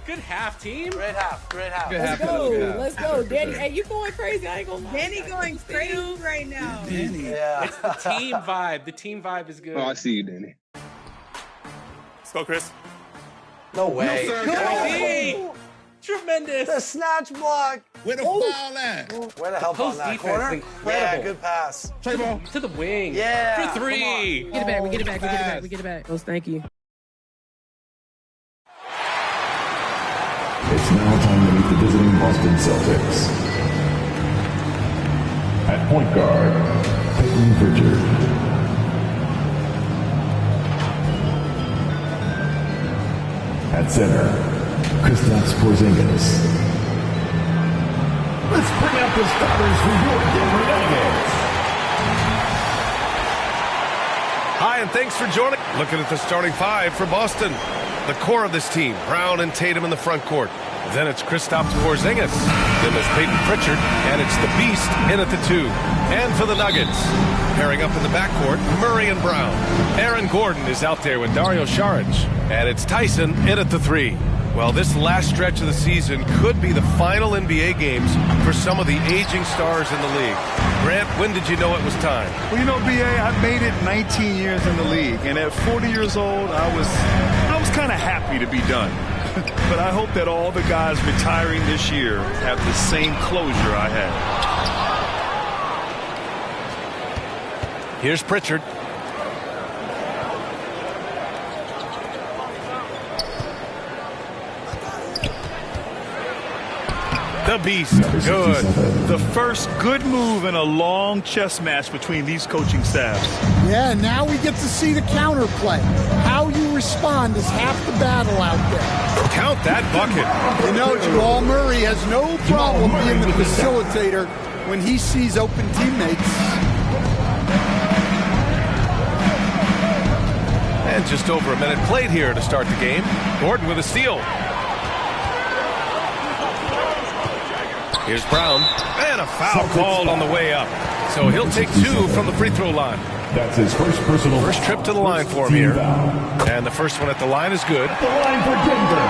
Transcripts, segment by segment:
Good half, team. Great half. Let's go. Danny, hey, you going crazy. I ain't gonna lie. Danny going crazy right now. Danny. Yeah. It's the team vibe. The team vibe is good. Oh, I see you, Danny. Let's go, Chris. No way. No, sir. Hey, tremendous. The snatch block. Where the foul at? Way to help on Post that defense corner. is incredible. Yeah, good pass. Play ball. To the wing. Yeah. For three. We get it back. Oh, thank you. It's now time to meet the visiting Boston Celtics. At point guard, Peyton Pritchard. At center, Kristaps Porzingis. Let's bring out the starters for your Denver Nuggets. Hi, and thanks for joining. Looking at the starting five for Boston. The core of this team, Brown and Tatum in the front court. Then it's Kristaps Porzingis. Then it's Peyton Pritchard, and it's the Beast in at the 2. And for the Nuggets, pairing up in the backcourt, Murray and Brown. Aaron Gordon is out there with Dario Saric. And it's Tyson in at the 3. Well, this last stretch of the season could be the final NBA games for some of the aging stars in the league. Grant, when did you know it was time? Well, you know, B.A., I made it 19 years in the league, and at 40 years old, I was kind of happy to be done. But I hope that all the guys retiring this year have the same closure I had. Here's Pritchard. The Beast, good. The first good move in a long chess match between these coaching staffs. Yeah, now we get to see the counterplay. How you respond is half the battle out there. Count that bucket. You know, Jamal Murray has no problem being the facilitator when he sees open teammates. And just over a minute played here to start the game. Gordon with a steal. Here's Brown, and a foul called on the way up. So he'll take 2 from the free throw line. That's his first personal. First trip to the line for him here. And the first one at the line is good. The line for Denver.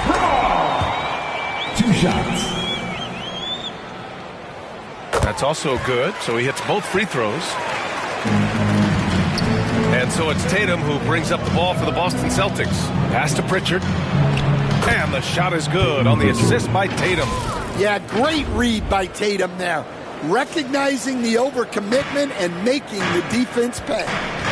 Brown. 2 shots. That's also good, so he hits both free throws. And so it's Tatum who brings up the ball for the Boston Celtics. Pass to Pritchard. And the shot is good on the assist by Tatum. Yeah, great read by Tatum there. Recognizing the overcommitment and making the defense pay.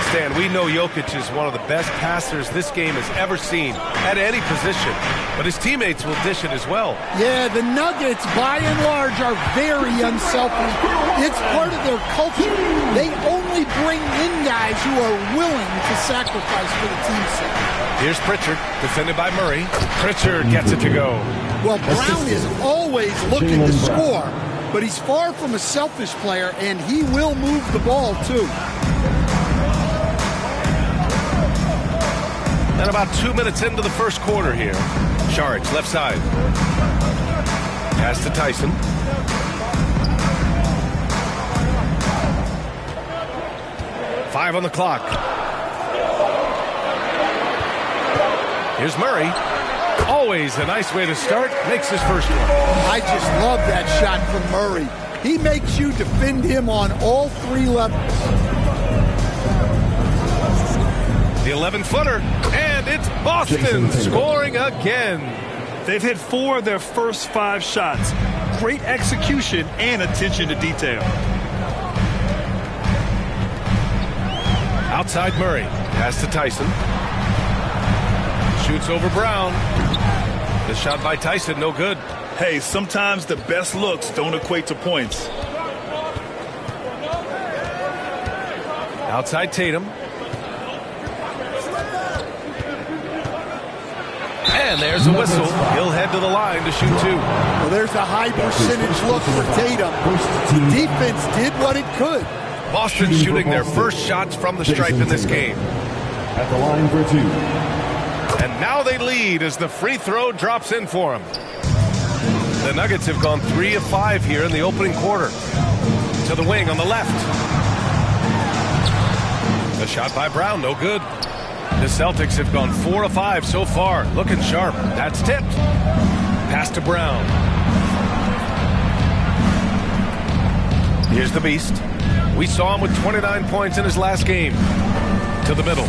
Stan, we know Jokic is one of the best passers this game has ever seen at any position, but his teammates will dish it as well. Yeah, the Nuggets, by and large, are very unselfish. It's part of their culture. They only bring in guys who are willing to sacrifice for the team's sake. Here's Pritchard, defended by Murray. Pritchard gets it to go. Well, Brown is always looking to score, but he's far from a selfish player, and he will move the ball, too. And about 2 minutes into the first quarter here. Saric, left side. Pass to Tyson. Five on the clock. Here's Murray. Always a nice way to start. Makes his first one. I just love that shot from Murray. He makes you defend him on all 3 levels. The 11-footer, and it's Boston scoring again. They've hit 4 of their first 5 shots. Great execution and attention to detail. Outside Murray. Pass to Tyson. Shoots over Brown. The shot by Tyson, no good. Hey, sometimes the best looks don't equate to points. Outside Tatum. And there's a whistle. He'll head to the line to shoot 2. Well, there's a high percentage look for Tatum. The defense did what it could. Boston shooting their first shots from the stripe in this game. At the line for 2. And now they lead as the free throw drops in for them. The Nuggets have gone 3 of 5 here in the opening quarter. To the wing on the left. The shot by Brown, no good. The Celtics have gone 4 of 5 so far. Looking sharp. That's tipped. Pass to Brown. Here's the Beast. We saw him with 29 points in his last game. To the middle.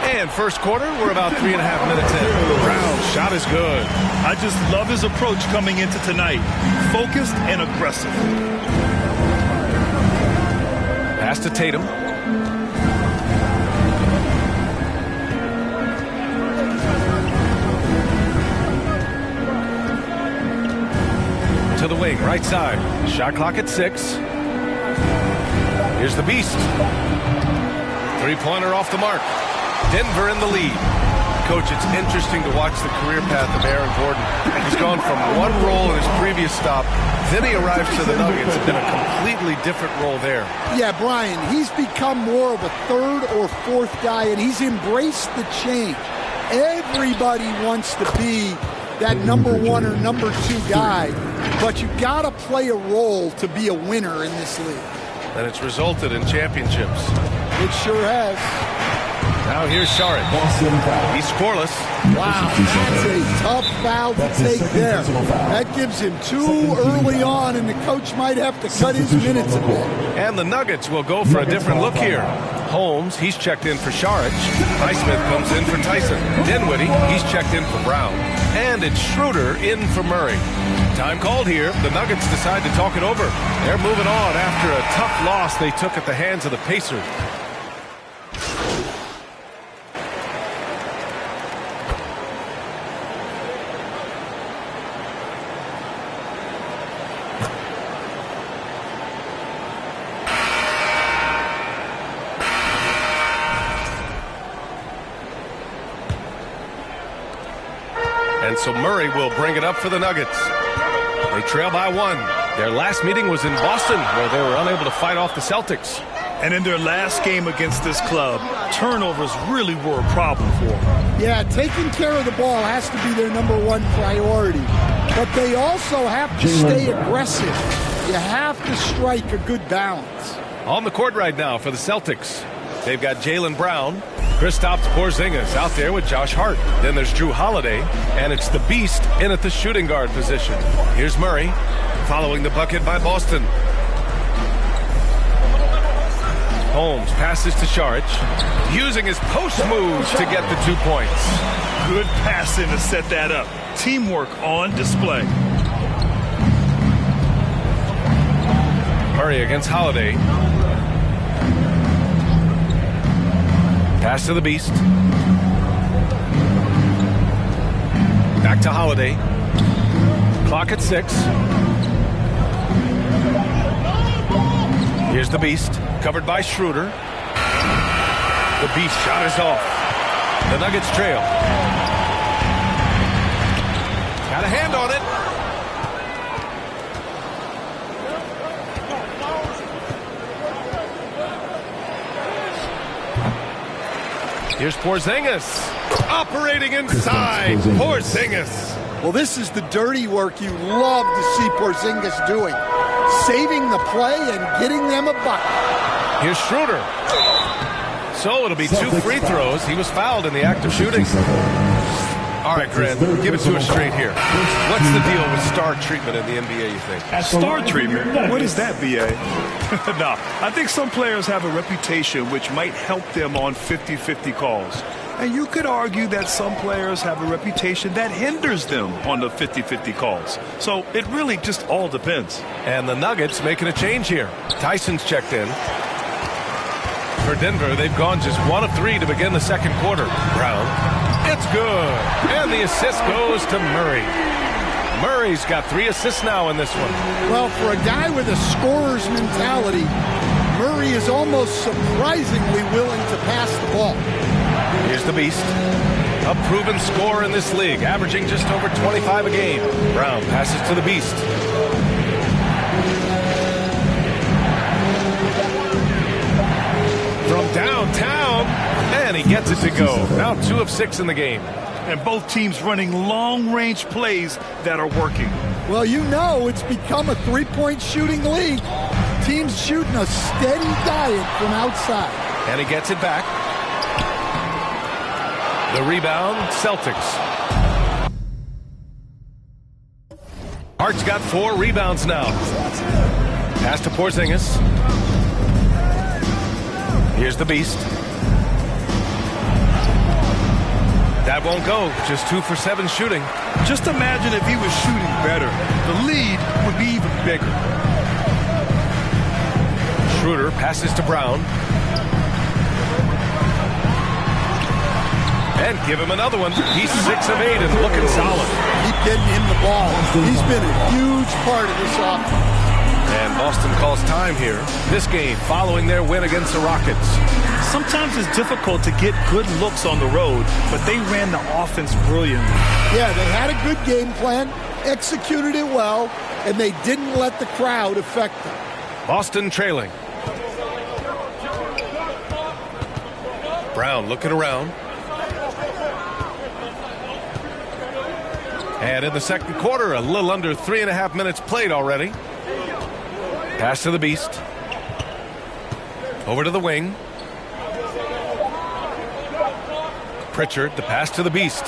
And first quarter, we're about 3.5 minutes in. Brown's shot is good. I just love his approach coming into tonight. Focused and aggressive. Pass to Tatum. To the wing, right side. Shot clock at 6. Here's the Beast. Three-pointer off the mark. Denver in the lead. Coach, it's interesting to watch the career path of Aaron Gordon. He's gone from one role in his previous stop, then he arrives to the Nuggets in a completely different role there. Yeah, Brian, he's become more of a third or fourth guy, and he's embraced the change. Everybody wants to be that number 1 or number 2 guy, but you got to play a role to be a winner in this league. And it's resulted in championships. It sure has. Now here's Saric. He's scoreless. Wow, that's a tough foul to take there. That gives him 2 early on, and the coach might have to cut his minutes a bit. And the Nuggets will go for a different look here. Holmes, he's checked in for Saric. Highsmith comes in for Tyson. Dinwiddie, he's checked in for Brown. And it's Schroeder in for Murray. Time called here. The Nuggets decide to talk it over. They're moving on after a tough loss they took at the hands of the Pacers. And so Murray will bring it up for the Nuggets. They trail by 1. Their last meeting was in Boston, where they were unable to fight off the Celtics. And in their last game against this club, turnovers really were a problem for them. Yeah, taking care of the ball has to be their number 1 priority. But they also have to stay aggressive. You have to strike a good balance. On the court right now for the Celtics, they've got Jaylen Brown, Kristaps Porzingis out there with Josh Hart. Then there's Drew Holiday, and it's the Beast in at the shooting guard position. Here's Murray, following the bucket by Boston. Holmes passes to Saric, using his post moves to get the 2 points. Good passing to set that up. Teamwork on display. Murray against Holiday. Pass to the Beast. Back to Holiday. Clock at 6. Here's the Beast, covered by Schroeder. The Beast shot is off. The Nuggets trail. Got a hand on it. Here's Porzingis, operating inside. Porzingis. Well, this is the dirty work you love to see Porzingis doing. Saving the play and getting them a bucket. Here's Schroeder. So it'll be 2 free throws. He was fouled in the act of shooting. All right, Grant, give it to us straight here. What's the deal with star treatment in the NBA, you think? Star treatment? What is that, B.A.? No, I think some players have a reputation which might help them on 50-50 calls. And you could argue that some players have a reputation that hinders them on the 50-50 calls. So it really just all depends. And the Nuggets making a change here. Tyson's checked in. For Denver, they've gone just 1 of 3 to begin the second quarter. Brown. It's good. And the assist goes to Murray. Murray's got 3 assists now in this one. Well, for a guy with a scorer's mentality, Murray is almost surprisingly willing to pass the ball. Here's the Beast. A proven scorer in this league, averaging just over 25 a game. Brown passes to the Beast. From downtown, and he gets it to go. Now 2 of 6 in the game. And both teams running long-range plays that are working. Well, you know it's become a three-point shooting league. Teams shooting a steady diet from outside. And he gets it back. The rebound, Celtics. Hart's got 4 rebounds now. Pass to Porzingis. Here's the Beast. That won't go. Just 2 for 7 shooting. Just imagine if he was shooting better. The lead would be even bigger. Schroeder passes to Brown. And give him another one. He's 6 of 8 and looking solid. Keep getting him the ball. He's been a huge part of this offense. And Boston calls time here. This game following their win against the Rockets. Sometimes it's difficult to get good looks on the road, but they ran the offense brilliantly. Yeah, they had a good game plan, executed it well, and they didn't let the crowd affect them. Boston trailing. Brown looking around. And in the second quarter, a little under 3.5 minutes played already. Pass to the Beast. Over to the wing. Pritchard, the pass to the Beast.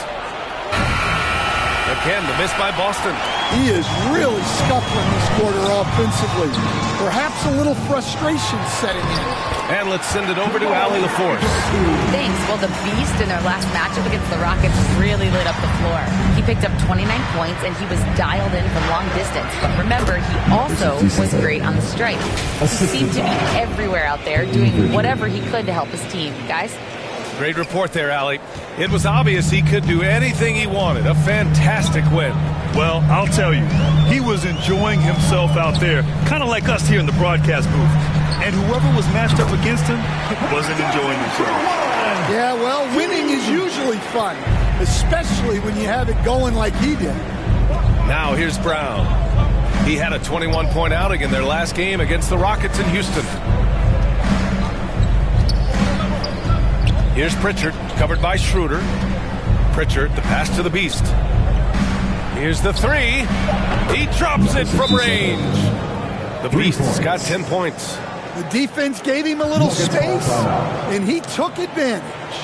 Again, the miss by Boston. He is really scuffling this quarter offensively. Perhaps a little frustration setting in. And let's send it over to Allie LaForce. Thanks. Well, the Beast in their last matchup against the Rockets really lit up the floor. He picked up 29 points, and he was dialed in from long distance. But remember, he also was great on the stripe. He seemed to be everywhere out there, doing whatever he could to help his team. Guys? Great report there, Allie. It was obvious he could do anything he wanted. A fantastic win. Well, I'll tell you, he was enjoying himself out there, kind of like us here in the broadcast booth. And whoever was matched up against him wasn't enjoying himself. Yeah, well, winning is usually fun, especially when you have it going like he did. Now here's Brown. He had a 21-point outing in their last game against the Rockets in Houston. Here's Pritchard, covered by Schroeder. Pritchard, the pass to the Beast. Here's the 3. He drops it from range. The Beast's got 10 points. The defense gave him a little space, and he took advantage.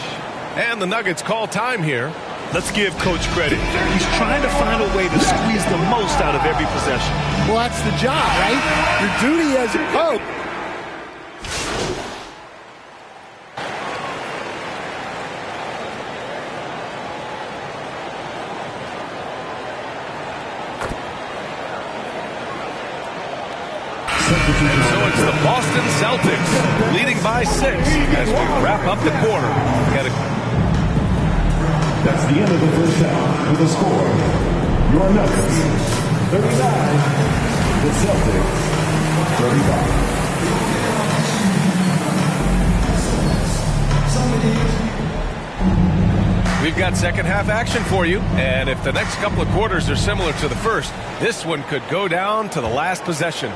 And the Nuggets call time here. Let's give Coach credit. He's trying to find a way to squeeze the most out of every possession. Well, that's the job, right? Your duty as a coach. And so it's the Boston Celtics leading by 6 as we wrap up the quarter. That's the end of the first half with the score. Your Nuggets 39, the Celtics 35. We've got second half action for you, and if the next couple of quarters are similar to the first, this one could go down to the last possession.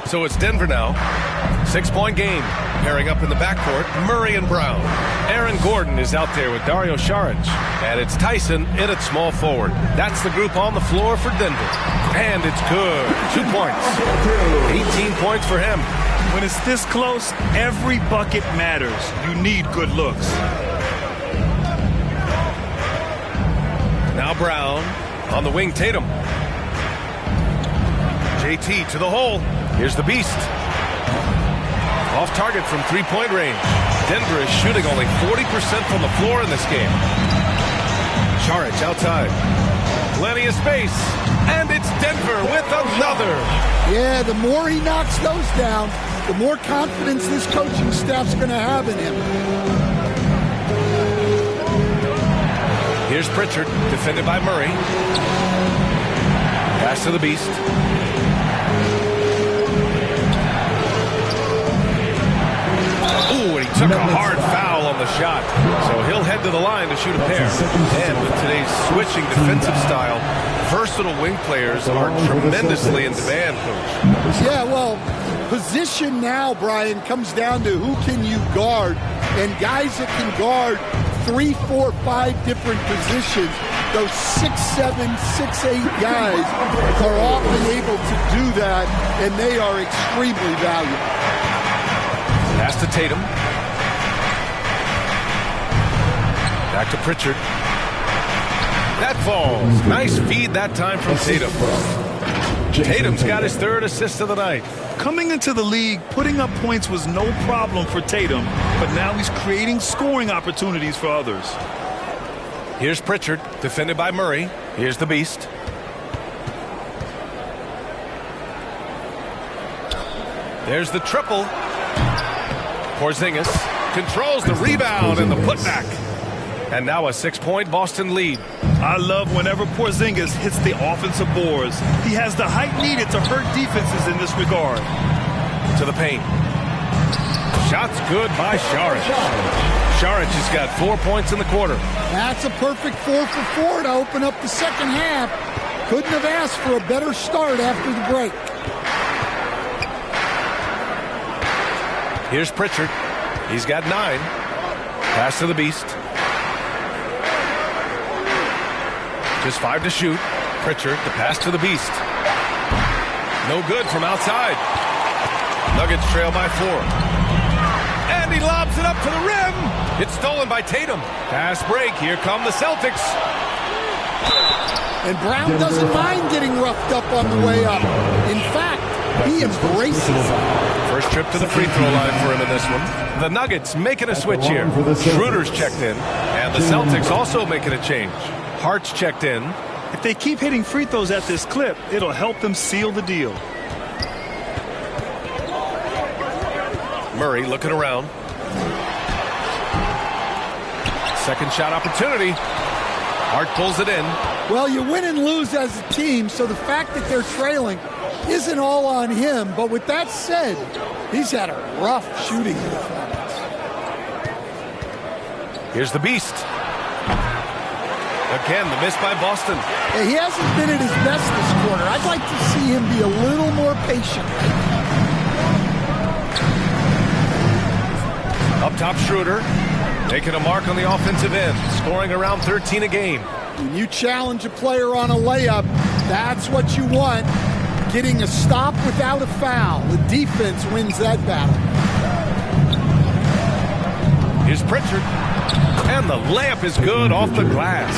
So it's Denver now. 6-point game. Pairing up in the backcourt, Murray and Brown. Aaron Gordon is out there with Dario Saric. And it's Tyson in at small forward. That's the group on the floor for Denver. And it's good. 2 points. 18 points for him. When it's this close, every bucket matters. You need good looks. Now Brown on the wing, Tatum. JT to the hole. Here's the Beast. Off target from three-point range. Denver is shooting only 40% from the floor in this game. Saric outside. Plenty of space. And it's Denver with another. Yeah, the more he knocks those down, the more confidence this coaching staff's going to have in him. Here's Pritchard, defended by Murray. Pass to the Beast. Ooh, and he took a hard foul on the shot. So he'll head to the line to shoot a pair. And with today's switching defensive style, versatile wing players are tremendously in demand, Coach. Yeah, well, position now, Brian, comes down to who can you guard. And guys that can guard 3, 4, 5 different positions those 6'7", 6'8" guys are often able to do that, and they are extremely valuable. Pass to Tatum. Back to Pritchard. That falls. Nice feed that time from Tatum. Tatum's got his third assist of the night. Coming into the league, putting up points was no problem for Tatum, but now he's creating scoring opportunities for others. Here's Pritchard, defended by Murray. Here's the Beast. There's the triple. Porzingis controls the rebound and the putback. And now a 6-point Boston lead. I love whenever Porzingis hits the offensive boards. He has the height needed to hurt defenses in this regard. To the paint. Shots good by Saric. Saric has got 4 points in the quarter. That's a perfect 4 for 4 to open up the second half. Couldn't have asked for a better start after the break. Here's Pritchard. He's got 9. Pass to the Beast. Just 5 to shoot. Pritchard, the pass to the Beast. No good from outside. Nuggets trail by 4. And he lobs it up to the rim. It's stolen by Tatum. Pass break. Here come the Celtics. And Brown doesn't mind getting roughed up on the way up. In fact, he embraces it. First trip to the free throw line for him in this one. The Nuggets making a switch here. Schroeder's checked in. And the Celtics also making a change. Hart's checked in. If they keep hitting free throws at this clip, it'll help them seal the deal. Murray looking around. Second shot opportunity. Hart pulls it in. Well, you win and lose as a team, so the fact that they're trailing isn't all on him. But with that said, he's had a rough shooting performance. Here's the Beast. Again, the miss by Boston. Yeah, he hasn't been at his best this quarter. I'd like to see him be a little more patient. Up top, Schroeder. Making a mark on the offensive end. Scoring around 13 a game. When you challenge a player on a layup, that's what you want. Getting a stop without a foul. The defense wins that battle. Here's Pritchard. And the layup is good off the glass.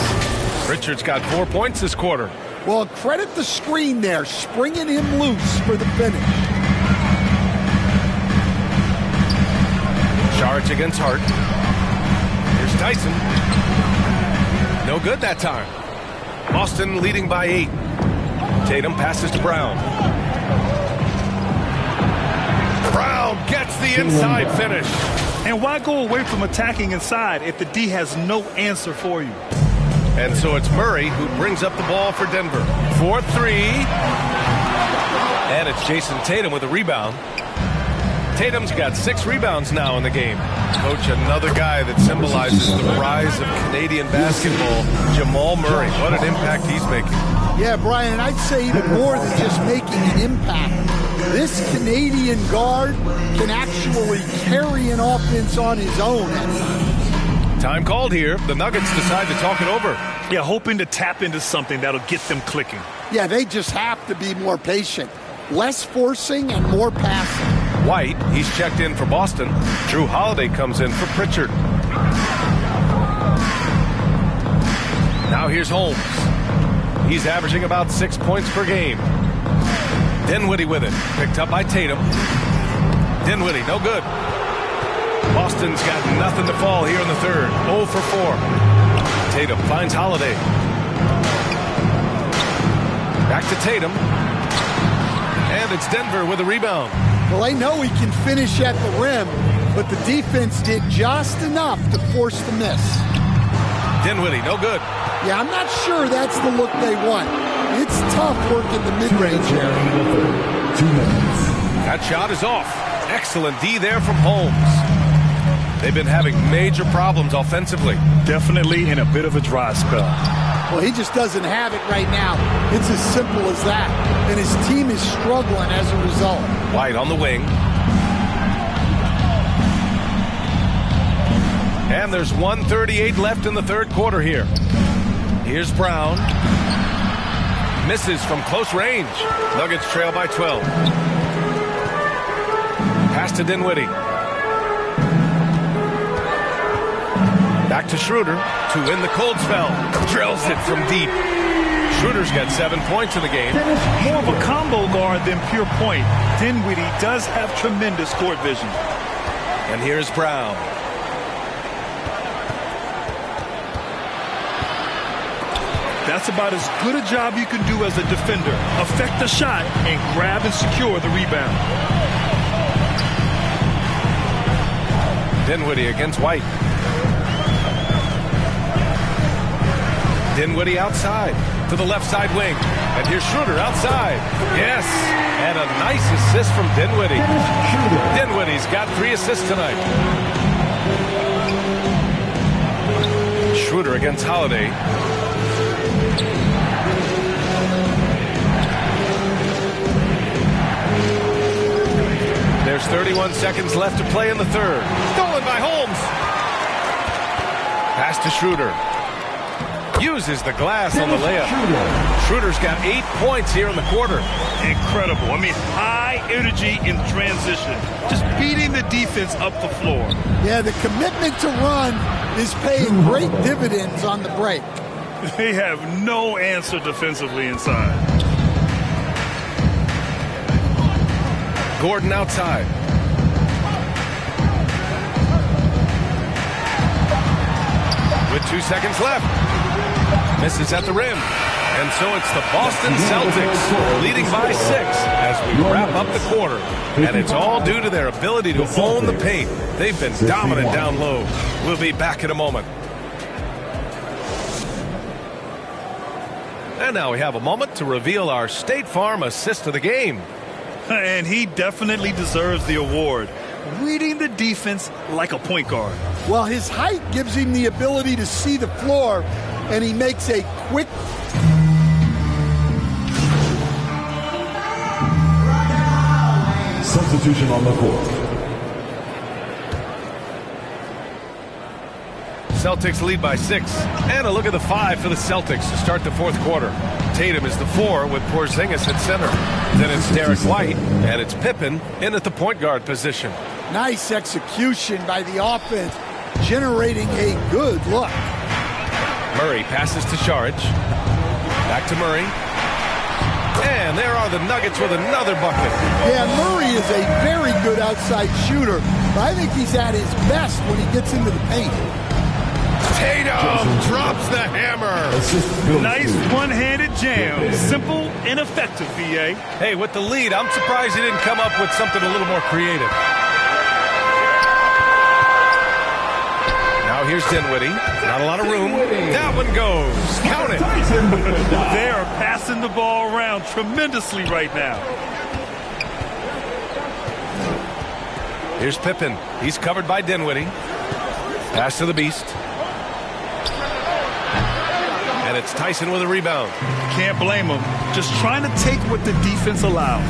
Pritchard's got 4 points this quarter. Well, credit the screen there, springing him loose for the finish. Saric against Hart. Here's Tyson. No good that time. Boston leading by 8. Tatum passes to Brown. Brown gets the inside finish. And why go away from attacking inside if the D has no answer for you? And so it's Murray who brings up the ball for Denver. 4-3. And it's Jason Tatum with a rebound. Tatum's got 6 rebounds now in the game. Coach, another guy that symbolizes the rise of Canadian basketball, Jamal Murray. What an impact he's making. Yeah, Brian, and I'd say even more than just making an impact. This Canadian guard can actually carry an offense on his own at times. Time called here. The Nuggets decide to talk it over. Yeah, hoping to tap into something that'll get them clicking. Yeah, they just have to be more patient. Less forcing and more passing. White, he's checked in for Boston. Drew Holiday comes in for Pritchard. Now here's Holmes. He's averaging about 6 points per game. Dinwiddie with it. Picked up by Tatum. Dinwiddie, no good. Boston's got nothing to fall here in the third. 0 for 4. Tatum finds Holiday. Back to Tatum. And it's Denver with a rebound. Well, they know he can finish at the rim, but the defense did just enough to force the miss. Dinwiddie, no good. Yeah, I'm not sure that's the look they want. It's tough working the mid-range area. 2 minutes. That shot is off. Excellent D there from Holmes. They've been having major problems offensively. Definitely in a bit of a dry spell. Well, he just doesn't have it right now. It's as simple as that. And his team is struggling as a result. White on the wing. And there's 1:38 left in the third quarter here. Here's Brown. Misses from close range. Nuggets trail by 12. Pass to Dinwiddie. Back to Schroeder to win the cold spell. Drills it from deep. Schroeder's got 7 points in the game. More of a combo guard than pure point. Dinwiddie does have tremendous court vision. And here's Brown. That's about as good a job you can do as a defender. Affect the shot and grab and secure the rebound. Dinwiddie against White. Dinwiddie outside to the left side wing. And here's Schroeder outside. Yes. And a nice assist from Dinwiddie. Dinwiddie's got 3 assists tonight. Schroeder against Holiday. There's 31 seconds left to play in the third. Stolen by Holmes. Pass to Schroeder. Uses the glass on the layup. Schroeder's got 8 points here in the quarter. Incredible. I mean, high energy in transition. Just beating the defense up the floor. Yeah, the commitment to run is paying great dividends on the break. They have no answer defensively inside. Gordon outside. With 2 seconds left. Misses at the rim. And so it's the Boston Celtics leading by 6 as we wrap up the quarter. And it's all due to their ability to own the paint. They've been dominant down low. We'll be back in a moment. And now we have a moment to reveal our State Farm assist of the game. And he definitely deserves the award. Reading the defense like a point guard. Well, his height gives him the ability to see the floor, and he makes a quick... Substitution on the court. Celtics lead by 6. And a look at the 5 for the Celtics to start the fourth quarter. Tatum is the 4 with Porzingis at center. Then it's Derek White, and it's Pippen in at the point guard position. Nice execution by the offense, generating a good look. Murray passes to Saric. Back to Murray. And there are the Nuggets with another bucket. Yeah, Murray is a very good outside shooter, but I think he's at his best when he gets into the paint. Tatum drops the hammer. Nice one-handed jam. Simple and effective, VA. Hey, with the lead, I'm surprised he didn't come up with something a little more creative. Now here's Dinwiddie. Not a lot of room. That one goes. Count it. They are passing the ball around tremendously right now. Here's Pippen. He's covered by Dinwiddie. Pass to the Beast. And it's Tyson with a rebound. Can't blame him. Just trying to take what the defense allows.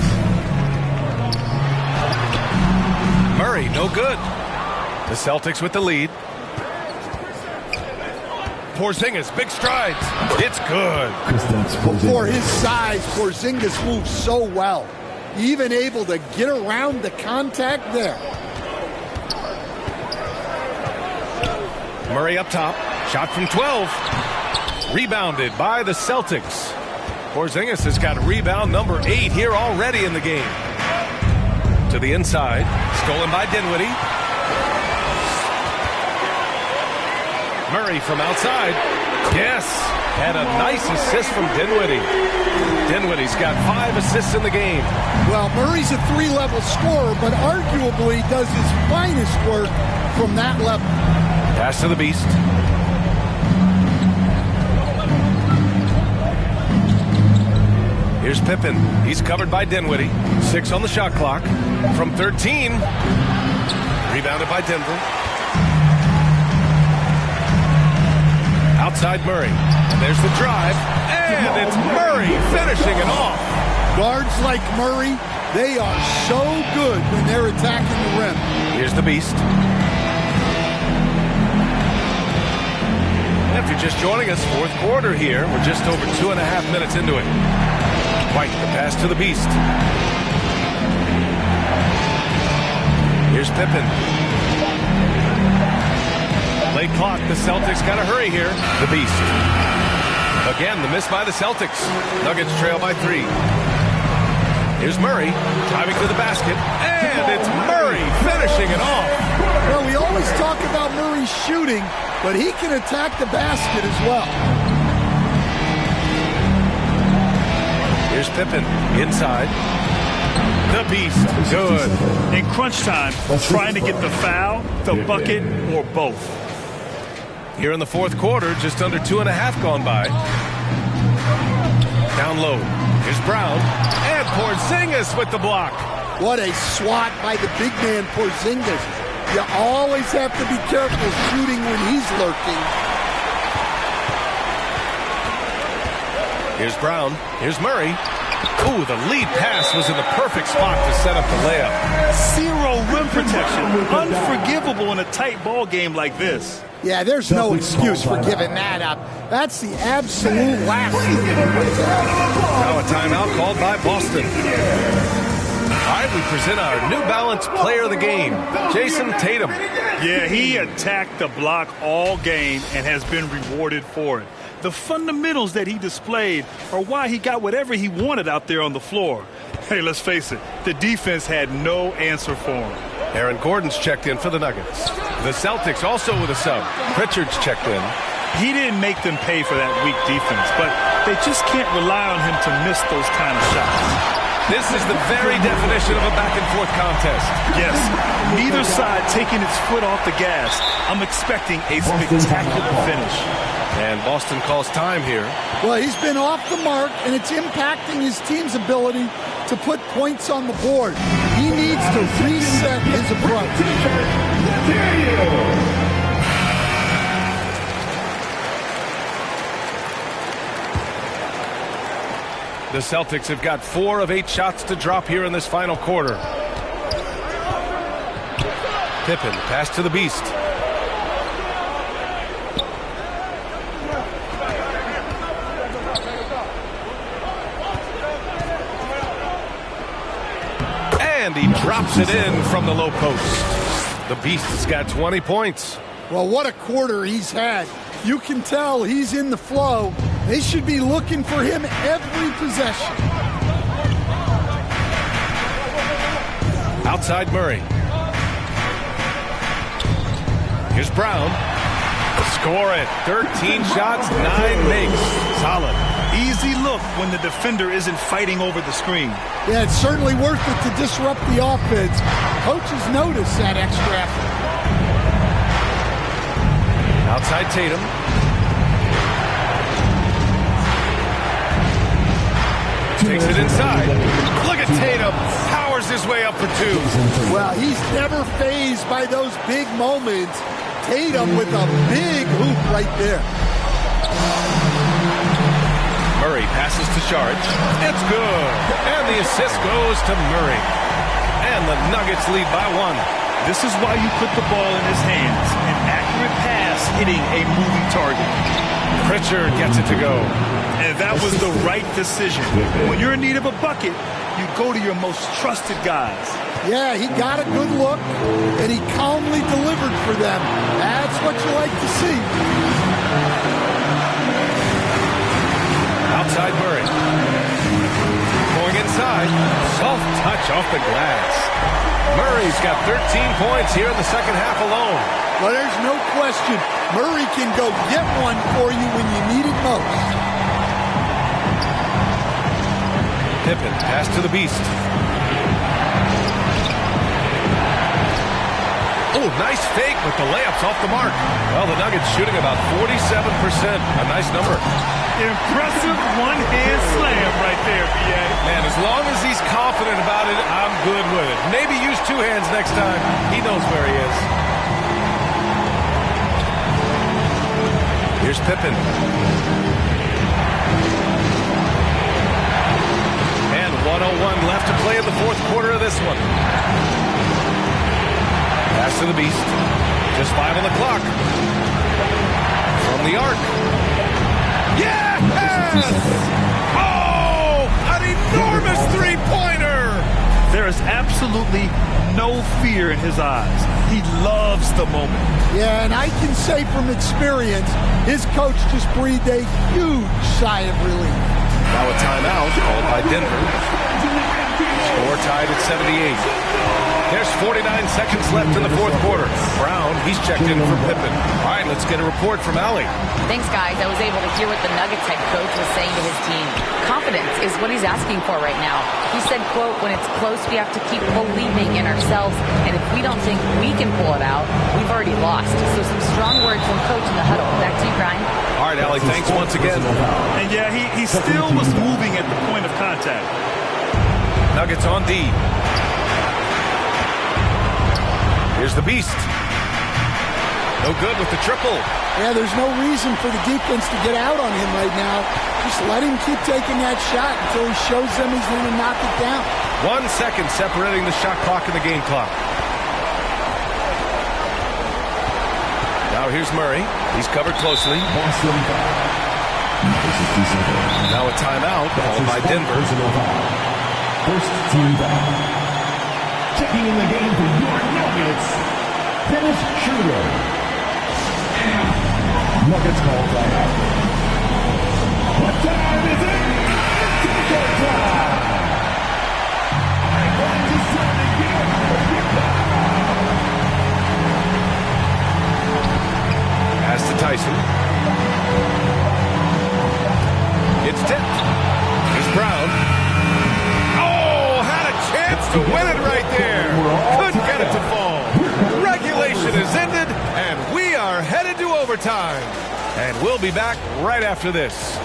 Murray, no good. The Celtics with the lead. Porzingis, big strides. It's good. For his size, Porzingis moves so well. Even able to get around the contact there. Murray up top. Shot from 12. Rebounded by the Celtics. Porzingis has got rebound number 8 here already in the game. To the inside. Stolen by Dinwiddie. Murray from outside. Yes. And a nice assist from Dinwiddie. Dinwiddie's got 5 assists in the game. Well, Murray's a 3-level scorer, but arguably does his finest work from that level. Pass to the Beast. Here's Pippen. He's covered by Dinwiddie. 6 on the shot clock. From 13. Rebounded by Denver. Outside Murray. And there's the drive. And it's Murray finishing it off. Guards like Murray, they are so good when they're attacking the rim. Here's the Beast. If you're just joining us, fourth quarter here. We're just over 2.5 minutes into it. White, the pass to the Beast. Here's Pippen. Late clock. The Celtics got to hurry here. The Beast. Again, the miss by the Celtics. Nuggets trail by 3. Here's Murray driving to the basket. And it's Murray finishing it off. Well, we always talk about Murray shooting, but he can attack the basket as well. Here's Pippen inside. The Beast. Good. In crunch time, trying to get the foul, the bucket, or both. Here in the fourth quarter, just under 2.5 gone by. Down low. Here's Brown. And Porzingis with the block. What a swat by the big man Porzingis. You always have to be careful shooting when he's lurking. Here's Brown. Here's Murray. Ooh, the lead pass was in the perfect spot to set up the layup. Zero rim protection. Unforgivable in a tight ball game like this. Yeah, there's no excuse for giving that up. That's the absolute last. Now a timeout called by Boston. All right, we present our New Balance player of the game, Jason Tatum. Yeah, he attacked the block all game and has been rewarded for it. The fundamentals that he displayed are why he got whatever he wanted out there on the floor. Hey, let's face it, the defense had no answer for him. Aaron Gordon's checked in for the Nuggets. The Celtics also with a sub. Pritchard's checked in. He didn't make them pay for that weak defense, but they just can't rely on him to miss those kind of shots. This is the very definition of a back-and-forth contest. Yes, neither side taking its foot off the gas. I'm expecting a spectacular finish. And Boston calls time here. Well, he's been off the mark, and it's impacting his team's ability to put points on the board. He needs to reset his approach. The Celtics have got 4 of 8 shots to drop here in this final quarter. Pippen, pass to the Beast. And he drops it in from the low post. The Beast's got 20 points. Well, what a quarter he's had. You can tell he's in the flow. They should be looking for him every possession. Outside Murray. Here's Brown. Score it. 13 shots, 9 makes. Solid. Easy look when the defender isn't fighting over the screen. Yeah, it's certainly worth it to disrupt the offense. Coaches notice that extra effort. Outside Tatum. Takes it inside. Look at Tatum. Powers his way up for 2. Well, he's never fazed by those big moments. Tatum with a big hoop right there. Murray passes to Sharge. It's good. And the assist goes to Murray. And the Nuggets lead by 1. This is why you put the ball in his hands. An accurate pass hitting a moving target. Pritchard gets it to go. And that was the right decision. When you're in need of a bucket, you go to your most trusted guys. Yeah, he got a good look, and he calmly delivered for them. That's what you like to see. Outside Murray. Going inside. Soft touch off the glass. Murray's got 13 points here in the second half alone. Well, there's no question. Murray can go get one for you when you need it most. Pippen, pass to the Beast. Oh, nice fake, but the layup's off the mark. Well, the Nuggets shooting about 47%. A nice number. Impressive one-hand slam right there, B.A. Man, as long as he's confident about it, I'm good with it. Maybe use 2 hands next time. He knows where he is. Here's Pippen. And 1:01 left to play in the fourth quarter of this one. Pass to the Beast. Just 5 on the clock. From from the arc. Yes! Oh, an enormous three-pointer! There is absolutely no fear in his eyes. He loves the moment. Yeah, and I can say from experience, his coach just breathed a huge sigh of relief. Now a timeout called by Denver. Score tied at 78. There's 49 seconds left in the fourth quarter. Brown, he's checked in for Pippen. All right, let's get a report from Allie. Thanks, guys. I was able to hear what the Nuggets head coach was saying to his team. Confidence is what he's asking for right now. He said, quote, when it's close, we have to keep believing in ourselves. And if we don't think we can pull it out, we've already lost. So some strong words from coach in the huddle. Back to you, Brian. All right, Allie, thanks once again. And yeah, he still was moving at the point of contact. Nuggets on D. Here's the Beast. No good with the triple. Yeah, there's no reason for the defense to get out on him right now. Just let him keep taking that shot until he shows them he's going to knock it down. 1 second separating the shot clock and the game clock. Now here's Murray. He's covered closely. Now a timeout called by Denver. First team foul. Checking in the game for your Nuggets, Dennis Schroeder. Nuggets call time. What time is it? Ticket time. I'm going to start again. Pass to Tyson. It's tipped. Here's Brown. Oh, had a chance to win it right there. Couldn't get it to fall. Regulation is ended, and we are headed to overtime. And we'll be back right after this.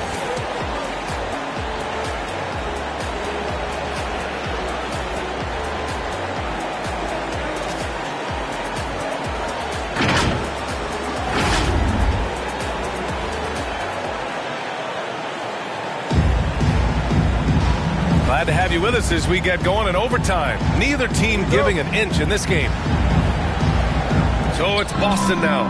Glad to have you with us as we get going in overtime. Neither team giving an inch in this game. So it's Boston now.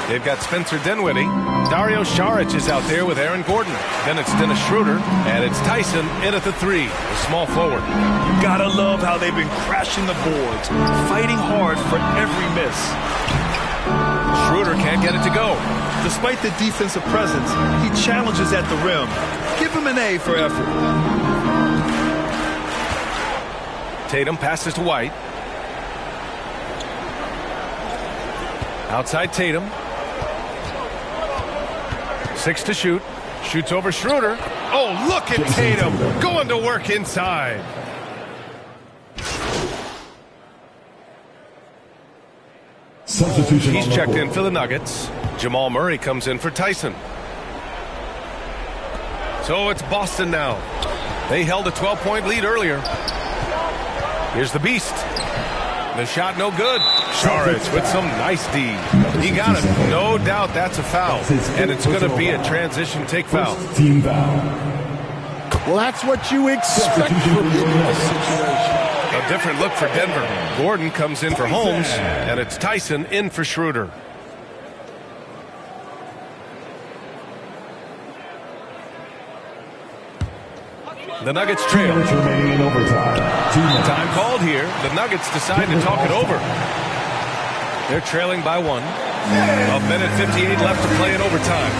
They've got Spencer Dinwiddie. Dario Saric is out there with Aaron Gordon. Then it's Dennis Schroeder, and it's Tyson in at the three, the small forward. You gotta love how they've been crashing the boards, fighting hard for every miss. Schroeder can't get it to go. Despite the defensive presence, he challenges at the rim. Give him an A for effort. Tatum passes to White. Outside Tatum. 6 to shoot. Shoots over Schroeder. Oh, look at Tatum going to work inside. Substitution. He's checked in for the Nuggets. Jamal Murray comes in for Tyson. So it's Boston now. They held a 12-point lead earlier. Here's the Beast. The shot no good. Saric with some nice D. He got him. No doubt that's a foul. And it's going to be a transition take foul. Team foul. Well, that's what you expect from him in this situation. A different look for Denver. Gordon comes in for Holmes, and it's Tyson in for Schroeder. The Nuggets trail. Remaining in overtime. Time called here. The Nuggets decide to talk it over. They're trailing by 1. A minute 58 left to play in overtime.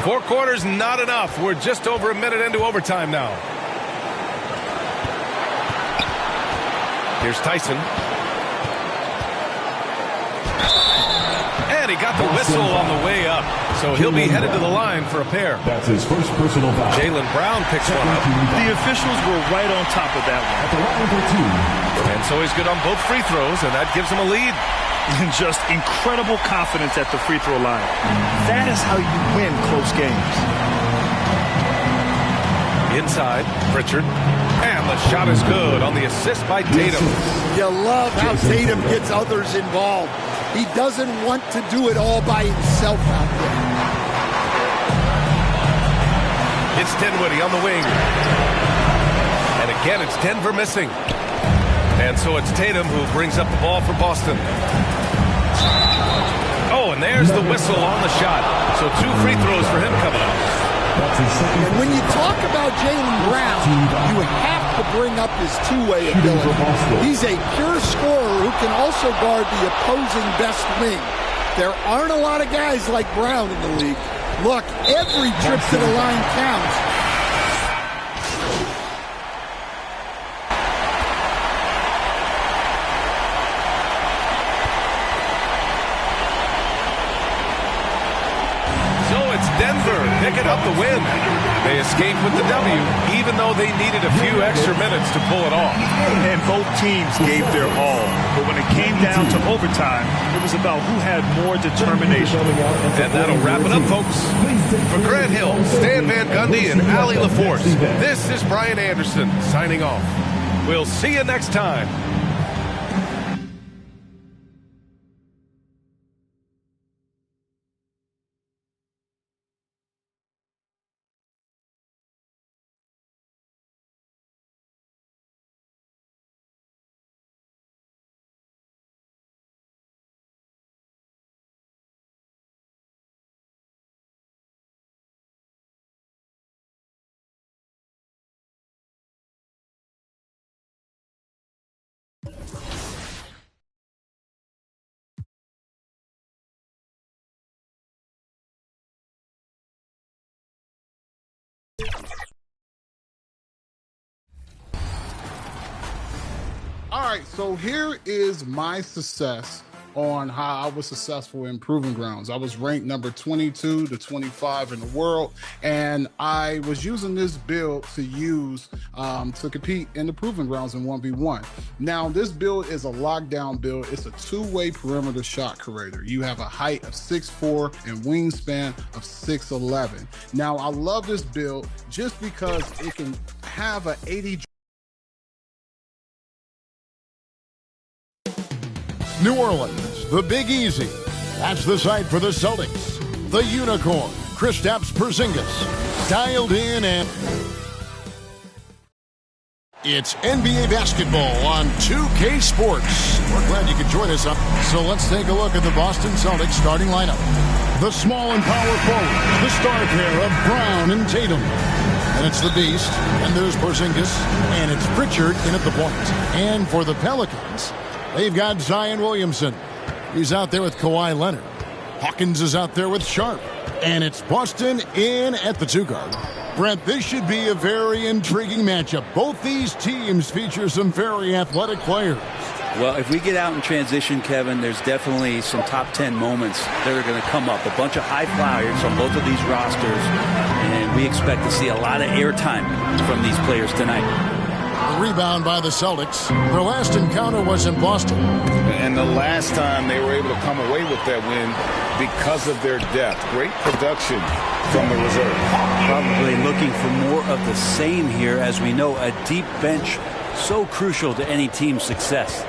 Four quarters, not enough. We're just over a minute into overtime now. Here's Tyson. And he got the whistle on the way up. So he'll be headed to the line for a pair. That's his first personal foul. Jaylen Brown picks one up. The officials were right on top of that one. At the line for 2. And so he's good on both free throws, and that gives him a lead. And just incredible confidence at the free throw line. That is how you win close games. Inside, Pritchard. And the shot is good on the assist by Tatum. You love how Tatum gets others involved. He doesn't want to do it all by himself out there. It's Dinwiddie on the wing. And again, it's Denver missing. And so it's Tatum who brings up the ball for Boston. Oh, and there's the whistle on the shot. So 2 free throws for him coming up. And when you talk about Jaylen Brown, you have to bring up his two-way ability. He's a pure scorer who can also guard the opposing best wing. There aren't a lot of guys like Brown in the league. Look, every trip to the line counts. Denver picking up the win. They escaped with the W, even though they needed a few extra minutes to pull it off. And both teams gave their all. But when it came down to overtime, it was about who had more determination. And that'll wrap it up, folks. For Grant Hill, Stan Van Gundy, and Allie LaForce, this is Brian Anderson signing off. We'll see you next time. All right, so here is my success on how I was successful in Proving Grounds. I was ranked number 22 to 25 in the world, and I was using this build to use to compete in the Proving Grounds in 1v1. Now, this build is a lockdown build. It's a two-way perimeter shot creator. You have a height of 6'4" and wingspan of 6'11". Now, I love this build just because it can have an 80. New Orleans, the Big Easy. That's the site for the Celtics. The Unicorn, Kristaps Porzingis. Dialed in and it's NBA basketball on 2K Sports. We're glad you could join us up. So let's take a look at the Boston Celtics starting lineup. The small and power forward, the star pair of Brown and Tatum. And it's the Beast, and there's Porzingis, and it's Pritchard in at the point. And for the Pelicans, they've got Zion Williamson. He's out there with Kawhi Leonard. Hawkins is out there with Sharp. And it's Boston in at the 2 guard. Brent, this should be a very intriguing matchup. Both these teams feature some very athletic players. Well, if we get out in transition, Kevin, there's definitely some top 10 moments that are going to come up. A bunch of high flyers on both of these rosters. And we expect to see a lot of airtime from these players tonight. The rebound by the Celtics. Their last encounter was in Boston. And the last time they were able to come away with that win because of their depth. Great production from the reserve. Probably looking for more of the same here. As we know, a deep bench so crucial to any team's success.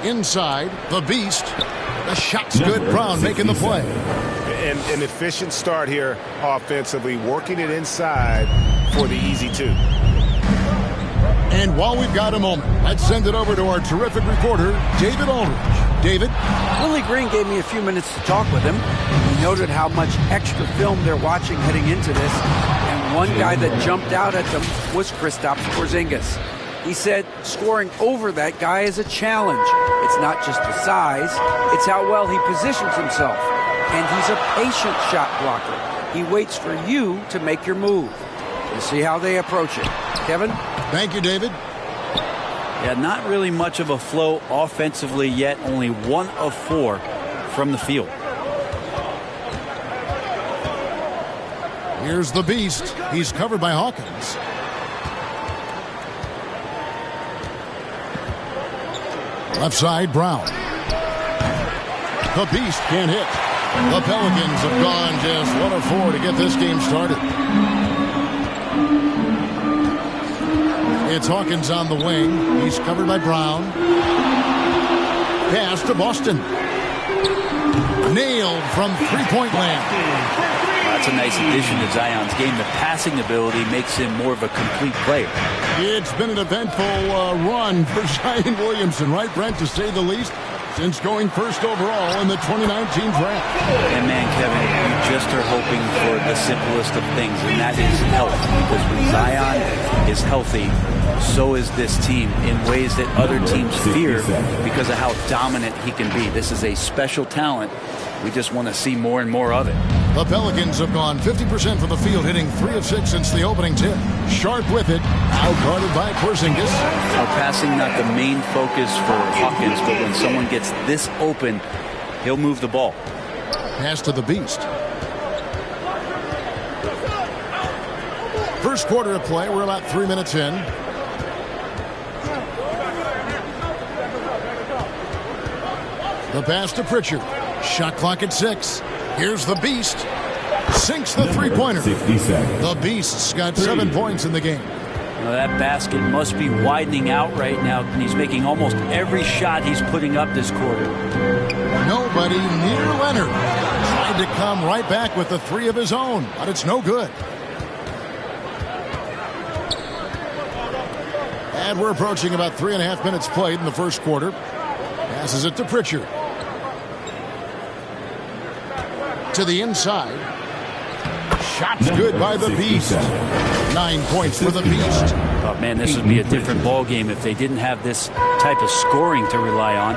Inside, the Beast. The shot's good. Brown making the play. And an efficient start here offensively, working it inside for the easy 2. And while we've got a moment, let's send it over to our terrific reporter, David Aldridge. David? Willie Green gave me a few minutes to talk with him. He noted how much extra film they're watching heading into this. And one guy that jumped out at them was Kristaps Porzingis. He said scoring over that guy is a challenge. It's not just the size, it's how well he positions himself. And he's a patient shot blocker. He waits for you to make your move. We'll see how they approach it. Kevin? Thank you, David. Yeah, not really much of a flow offensively yet. Only 1 of 4 from the field. Here's the Beast. He's covered by Hawkins. Left side, Brown. The Beast can't hit. The Pelicans have gone just 1 of 4 to get this game started. it's Hawkins on the wing. He's covered by Brown. Pass to Boston. Nailed from three-point land. That's a nice addition to Zion's game. The passing ability makes him more of a complete player. It's been an eventful run for Zion Williamson, right, Brent, to say the least, since going first overall in the 2019 draft. And man, Kevin, you just are hoping for the simplest of things, and that is health. Because when Zion is healthy, so is this team in ways that other teams fear because of how dominant he can be. This is a special talent. We just want to see more and more of it. The Pelicans have gone 50% from the field, hitting 3 of 6 since the opening tip. Sharp with it, out-guarded by Porzingis. Well, passing not the main focus for Hawkins, but when someone gets this open, he'll move the ball. Pass to the Beast. First quarter of play, we're about 3 minutes in. The pass to Pritchard. Shot clock at 6. Here's the Beast. Sinks the three-pointer. The Beast's got 7 points in the game. Well, that basket must be widening out right now, and he's making almost every shot he's putting up this quarter. Nobody near Leonard. Tried to come right back with the 3 of his own, but it's no good. And we're approaching about 3.5 minutes played in the first quarter. Passes it to Pritchard. To the inside. Shots good by the Beast. 9 points for the Beast. Oh, man, this would be a different ball game if they didn't have this type of scoring to rely on.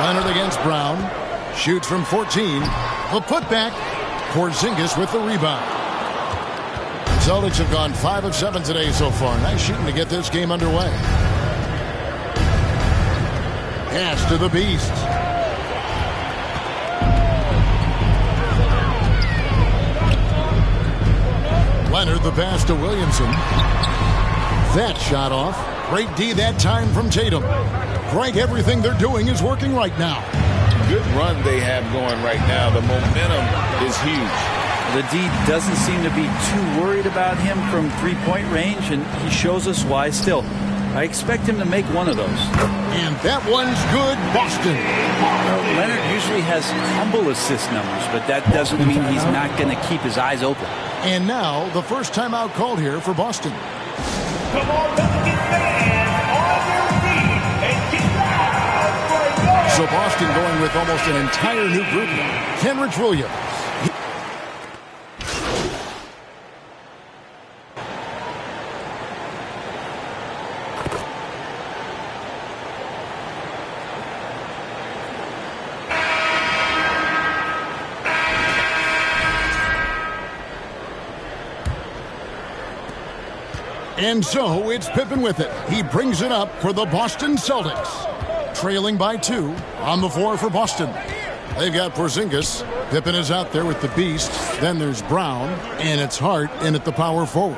Leonard against Brown. Shoots from 14. The putback. Porzingis with the rebound. Celtics have gone 5 of 7 today so far. Nice shooting to get this game underway. Pass to the Beast. Leonard the pass to Williamson. That shot off. Great D that time from Tatum. Frank, everything they're doing is working right now. Good run they have going right now. The momentum is huge. The D doesn't seem to be too worried about him from three-point range, and he shows us why still. I expect him to make one of those. And that one's good, Boston. Well, Leonard usually has humble assist numbers, but that doesn't mean he's not going to keep his eyes open. And now, the first timeout called here for Boston. Come on, Pelicans fans, on your feet and get loud for a goal. So Boston going with almost an entire new group now. Kenrich Williams. And so it's Pippen with it. He brings it up for the Boston Celtics. Trailing by 2 on the floor for Boston. They've got Porzingis. Pippen is out there with the Beast. Then there's Brown. And it's Hart in at the power forward.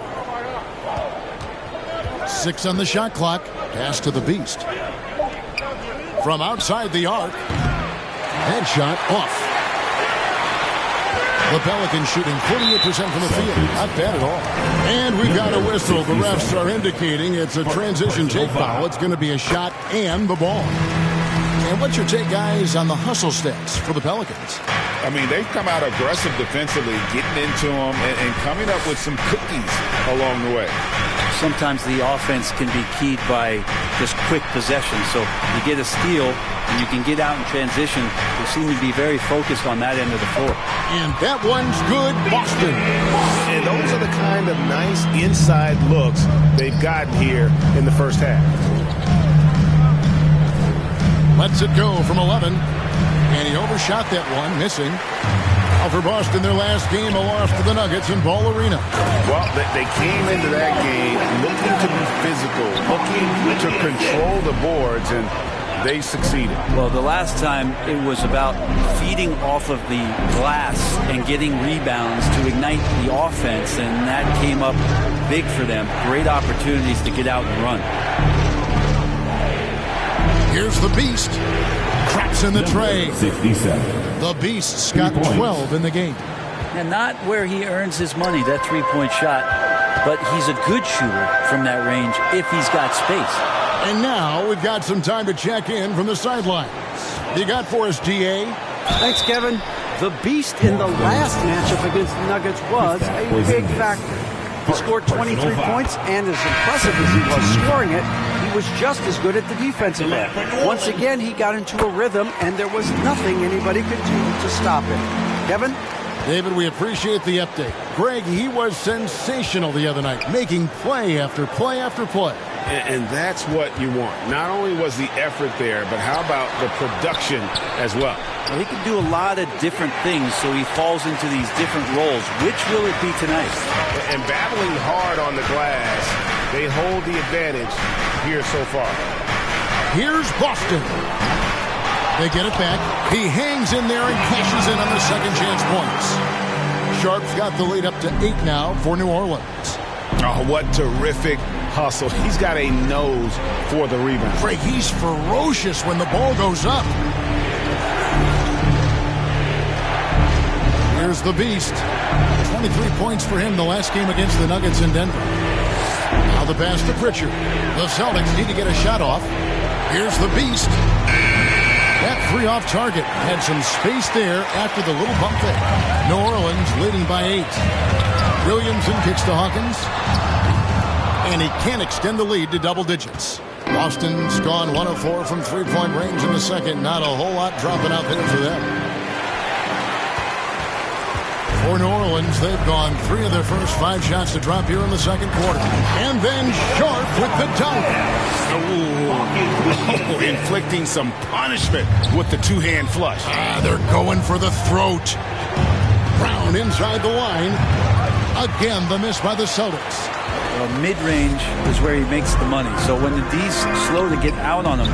6 on the shot clock. Pass to the Beast. From outside the arc. Headshot off. The Pelicans shooting 48% from the field. Not bad at all. And we've got a whistle. The refs are indicating it's a transition take foul. It's going to be a shot and the ball. And what's your take, guys, on the hustle stats for the Pelicans? I mean, they've come out aggressive defensively, getting into them and coming up with some cookies along the way. Sometimes the offense can be keyed by just quick possession. So you get a steal and you can get out in transition. They seem to be very focused on that end of the floor. And that one's good, Boston. And those are the kind of nice inside looks they've gotten here in the first half. Lets it go from 11. And he overshot that one, missing. Now for Boston, their last game, a loss to the Nuggets in Ball Arena. Well, they came into that game looking to be physical, looking to control the boards, and they succeeded. Well, the last time it was about feeding off of the glass and getting rebounds to ignite the offense, and that came up big for them. Great opportunities to get out and run. Here's the Beast. Cracks in the tray. 67. The Beast's got 12 in the game. And not where he earns his money, that three-point shot. But he's a good shooter from that range if he's got space. And now we've got some time to check in from the sidelines. You got for us, GA? Thanks, Kevin. The beast in the last matchup against the Nuggets was a big factor. He scored 23 points, and as impressive as he was scoring it, he was just as good at the defensive end. Once again, he got into a rhythm, and there was nothing anybody could do to stop him. Kevin? David, we appreciate the update. Greg, he was sensational the other night, making play after play after play. And that's what you want. Not only was the effort there, but how about the production as well? Well, he can do a lot of different things, so he falls into these different roles. Which will it be tonight? And battling hard on the glass, they hold the advantage here so far. Here's Boston. They get it back. He hangs in there and cashes in on the second chance points. Sharp's got the lead up to 8 now for New Orleans. Oh, what terrific hustle. He's got a nose for the rebound. Frank, he's ferocious when the ball goes up. Here's the beast. 23 points for him the last game against the Nuggets in Denver. Now the pass to Pritchard. The Celtics need to get a shot off. Here's the beast. That three off target had some space there after the little bump there. New Orleans leading by 8. Williamson kicks to Hawkins. And he can't extend the lead to double digits. Boston's gone 1 of 4 from three-point range in the second. Not a whole lot dropping out there for them. For New Orleans, they've gone 3 of their first 5 shots to drop here in the second quarter. And then Sharp with the dunk. Oh, inflicting some punishment with the two-hand flush. They're going for the throat. Brown inside the line. Again, the miss by the Celtics. Mid-range is where he makes the money. So when the D's slow to get out on him,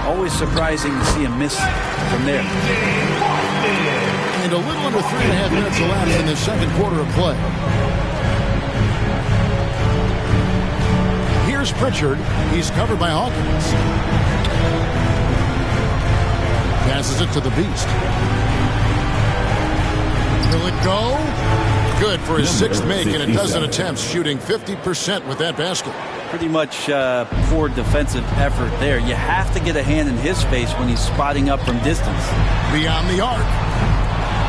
always surprising to see him miss from there. And a little under 3.5 minutes elapsed in the second quarter of play. Here's Pritchard. He's covered by Hawkins. Passes it to the beast. Will it go? Good for his 6th make and a dozen attempts, shooting 50% with that basket. Pretty much poor defensive effort there. You have to get a hand in his space when he's spotting up from distance. Beyond the arc.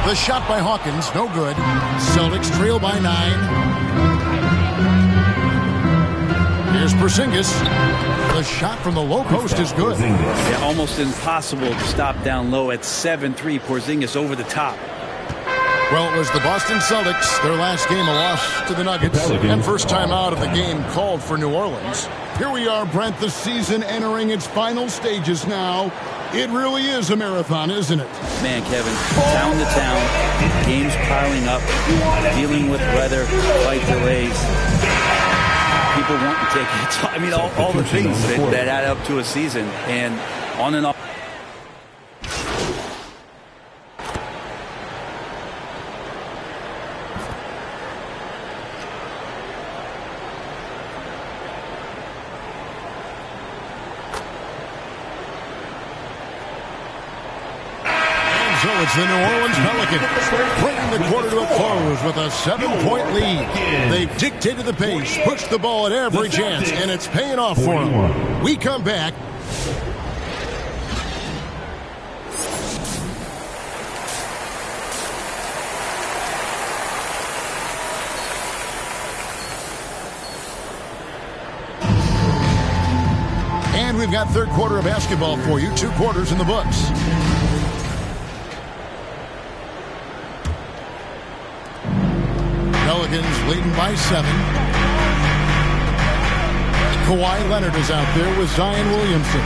The shot by Hawkins, no good. Celtics trail by 9. Here's Porzingis. The shot from the low post is good. Yeah, almost impossible to stop down low at 7-3. Porzingis over the top. Well, it was the Boston Celtics, their last game a loss to the Nuggets, and first time out of the game called for New Orleans. Here we are, Brent, the season entering its final stages now. It really is a marathon, isn't it? Man, Kevin, town to town, games piling up, dealing with weather, flight delays. People want to take it. I mean, all the things that add up to a season, and on and off. So it's the New Orleans Pelicans bringing the quarter to a close with a 7-point lead. They've dictated the pace, pushed the ball at every chance, and it's paying off for them. We come back. And we've got third quarter of basketball for you. 2 quarters in the books. Pelicans leading by 7. Kawhi Leonard is out there with Zion Williamson.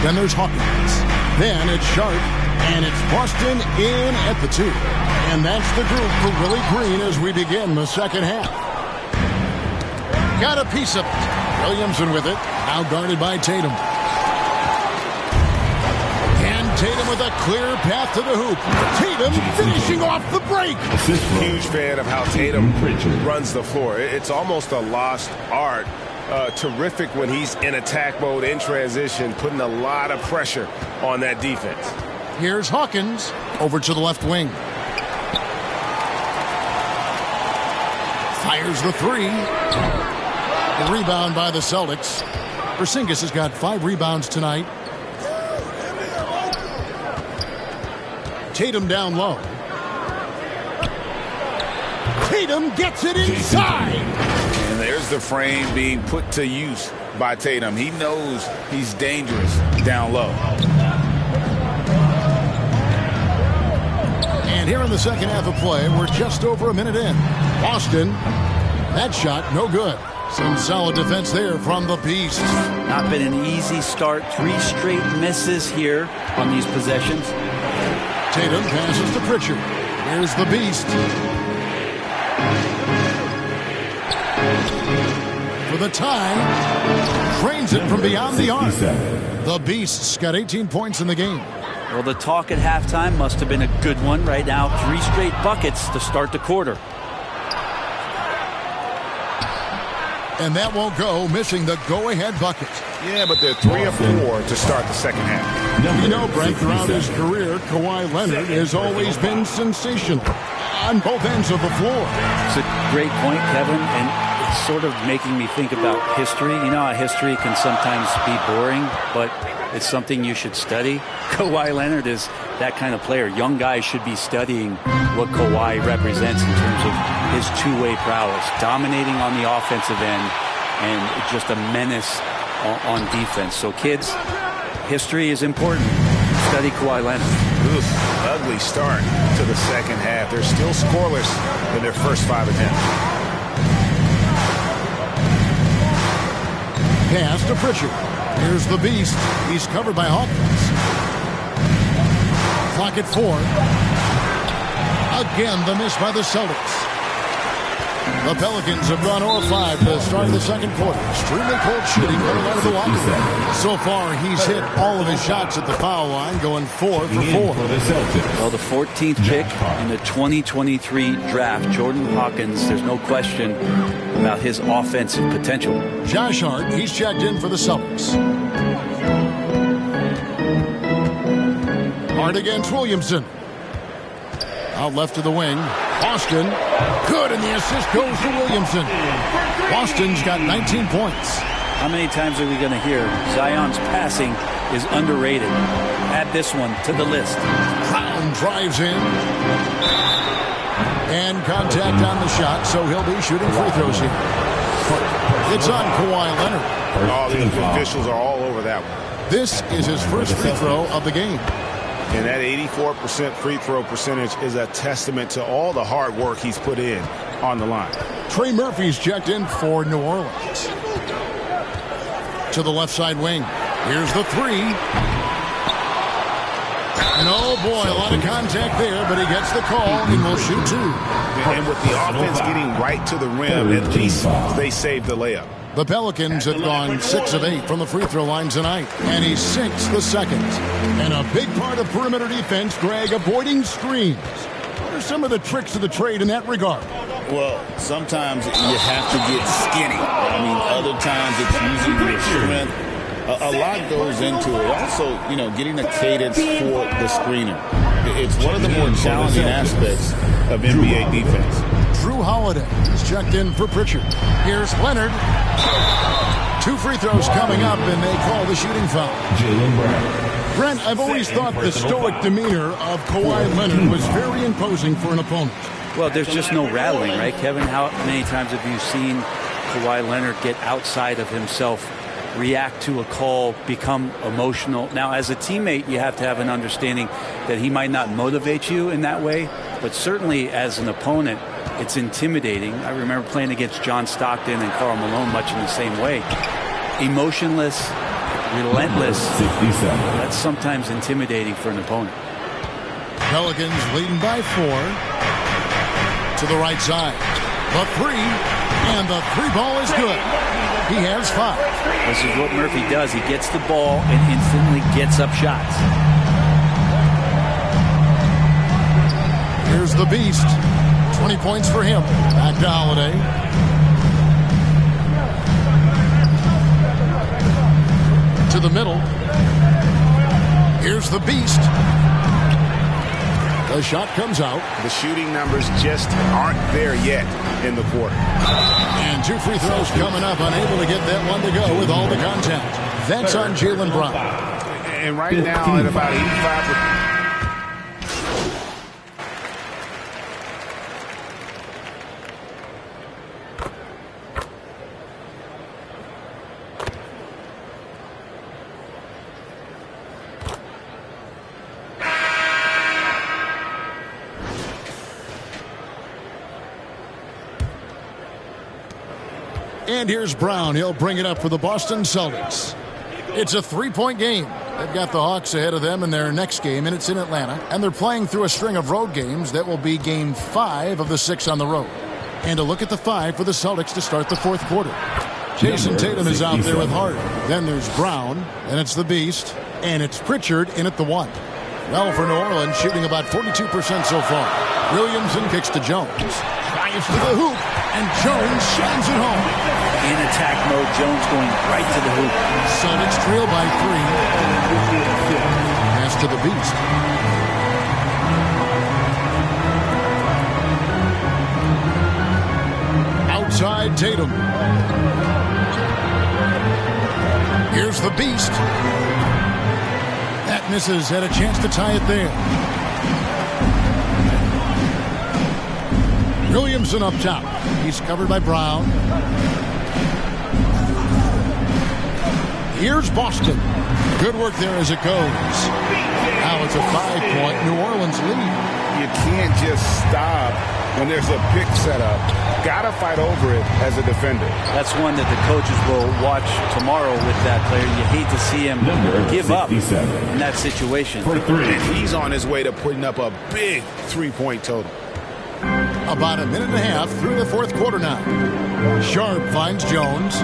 Then there's Hawkins. Then it's Sharp. And it's Boston in at the 2. And that's the group for Willie Green as we begin the second half. Got a piece of it. Williamson with it. Now guarded by Tatum. Tatum with a clear path to the hoop. Tatum finishing off the break. Huge fan of how Tatum runs the floor. It's almost a lost art. Terrific when he's in attack mode, in transition, putting a lot of pressure on that defense. Here's Hawkins over to the left wing. Fires the three. The rebound by the Celtics. Porzingis has got 5 rebounds tonight. Tatum down low. Tatum gets it inside. And there's the frame being put to use by Tatum. He knows he's dangerous down low. And here in the second half of play, we're just over a minute in. Boston, that shot no good. Some solid defense there from the Beast. Not been an easy start. 3 straight misses here on these possessions. Tatum passes to Pritchard. Here's the Beast. For the tie, drains it from beyond the arc. The Beast's got 18 points in the game. Well, the talk at halftime must have been a good one. Right now, 3 straight buckets to start the quarter. And that won't go, missing the go-ahead bucket. Yeah, but they're 3 or 4 to start the second half. You know, Brent, throughout his career, Kawhi Leonard has always been sensational on both ends of the floor. It's a great point, Kevin, and it's sort of making me think about history. You know how history can sometimes be boring, but it's something you should study. Kawhi Leonard is that kind of player. Young guys should be studying what Kawhi represents in terms of his two-way prowess, dominating on the offensive end and just a menace on defense. So kids, history is important. Study Kawhi Leonard. Ugly start to the second half. They're still scoreless in their first 5 attempts. Pass to Pritchard. Here's the Beast. He's covered by Hawkins. Clock at 4. Again, the miss by the Celtics. The Pelicans have gone 0-5 to start the second quarter. Extremely cold shooting coming out of the locker room. So far, he's hit all of his shots at the foul line, going 4 for 4. Well, the 14th pick in the 2023 draft, Jordan Hawkins, there's no question about his offensive potential. Josh Hart, he's checked in for the Celtics. Hart against Williamson. Out left to the wing. Boston, good, and the assist goes to Williamson. Boston's got 19 points. How many times are we going to hear Zion's passing is underrated? Add this one to the list. Brown drives in. And contact on the shot, so he'll be shooting free throws here. It's on Kawhi Leonard. All the officials are all over that one. This is his first free throw of the game. And that 84% free throw percentage is a testament to all the hard work he's put in on the line. Trey Murphy's checked in for New Orleans. To the left side wing. Here's the 3. And oh boy, a lot of contact there, but he gets the call and will shoot 2. And with the offense getting right to the rim, at least they saved the layup. The Pelicans have gone 6 of 8 from the free throw line tonight, and he sinks the second. And a big part of perimeter defense, Greg, avoiding screens. What are some of the tricks of the trade in that regard? Well, sometimes you have to get skinny. I mean, other times it's using your strength. A lot goes into it. Also, you know, getting a cadence for the screener. It's one of the more challenging aspects of NBA defense. Drew Holiday is checked in for Pritchard. Here's Leonard. 2 free throws coming up, and they call the shooting foul. Brent, I've always thought the stoic demeanor of Kawhi Leonard was very imposing for an opponent. Well, there's just no rattling, right, Kevin? How many times have you seen Kawhi Leonard get outside of himself, react to a call, become emotional? Now, as a teammate, you have to have an understanding that he might not motivate you in that way, but certainly as an opponent, it's intimidating. I remember playing against John Stockton and Karl Malone much in the same way. Emotionless, relentless. That's sometimes intimidating for an opponent. Pelicans leading by 4. To the right side. The 3. And the 3 ball is good. He has 5. This is what Murphy does. He gets the ball and instantly gets up shots. Here's the Beast. 20 points for him. Back to Holiday. To the middle. Here's the Beast. The shot comes out. The shooting numbers just aren't there yet in the quarter. And 2 free throws coming up, unable to get that one to go with all the contact. That's on Jaylen Brown. And right now at about 85%. And here's Brown. He'll bring it up for the Boston Celtics. It's a 3-point game. They've got the Hawks ahead of them in their next game, and it's in Atlanta. And they're playing through a string of road games that will be game 5 of the 6 on the road. And a look at the 5 for the Celtics to start the fourth quarter. Jason Tatum is out there with Hart. Then there's Brown, and it's the Beast, and it's Pritchard in at the 1. Well, for New Orleans, shooting about 42% so far. Williamson kicks to Jones. Drives to the hoop, and Jones shines it home. In attack mode, Jones going right to the hoop. Celtics trail by 3. Pass to the Beast. Outside Tatum. Here's the Beast. That misses. Had a chance to tie it there. Williamson up top. He's covered by Brown. Here's Boston. Good work there as it goes. Now it's a 5-point New Orleans lead. You can't just stop when there's a pick set up. Gotta fight over it as a defender. That's one that the coaches will watch tomorrow with that player. You hate to see him give up in that situation. And he's on his way to putting up a big 3-point total. About a minute and a half through the fourth quarter now. Sharp finds Jones.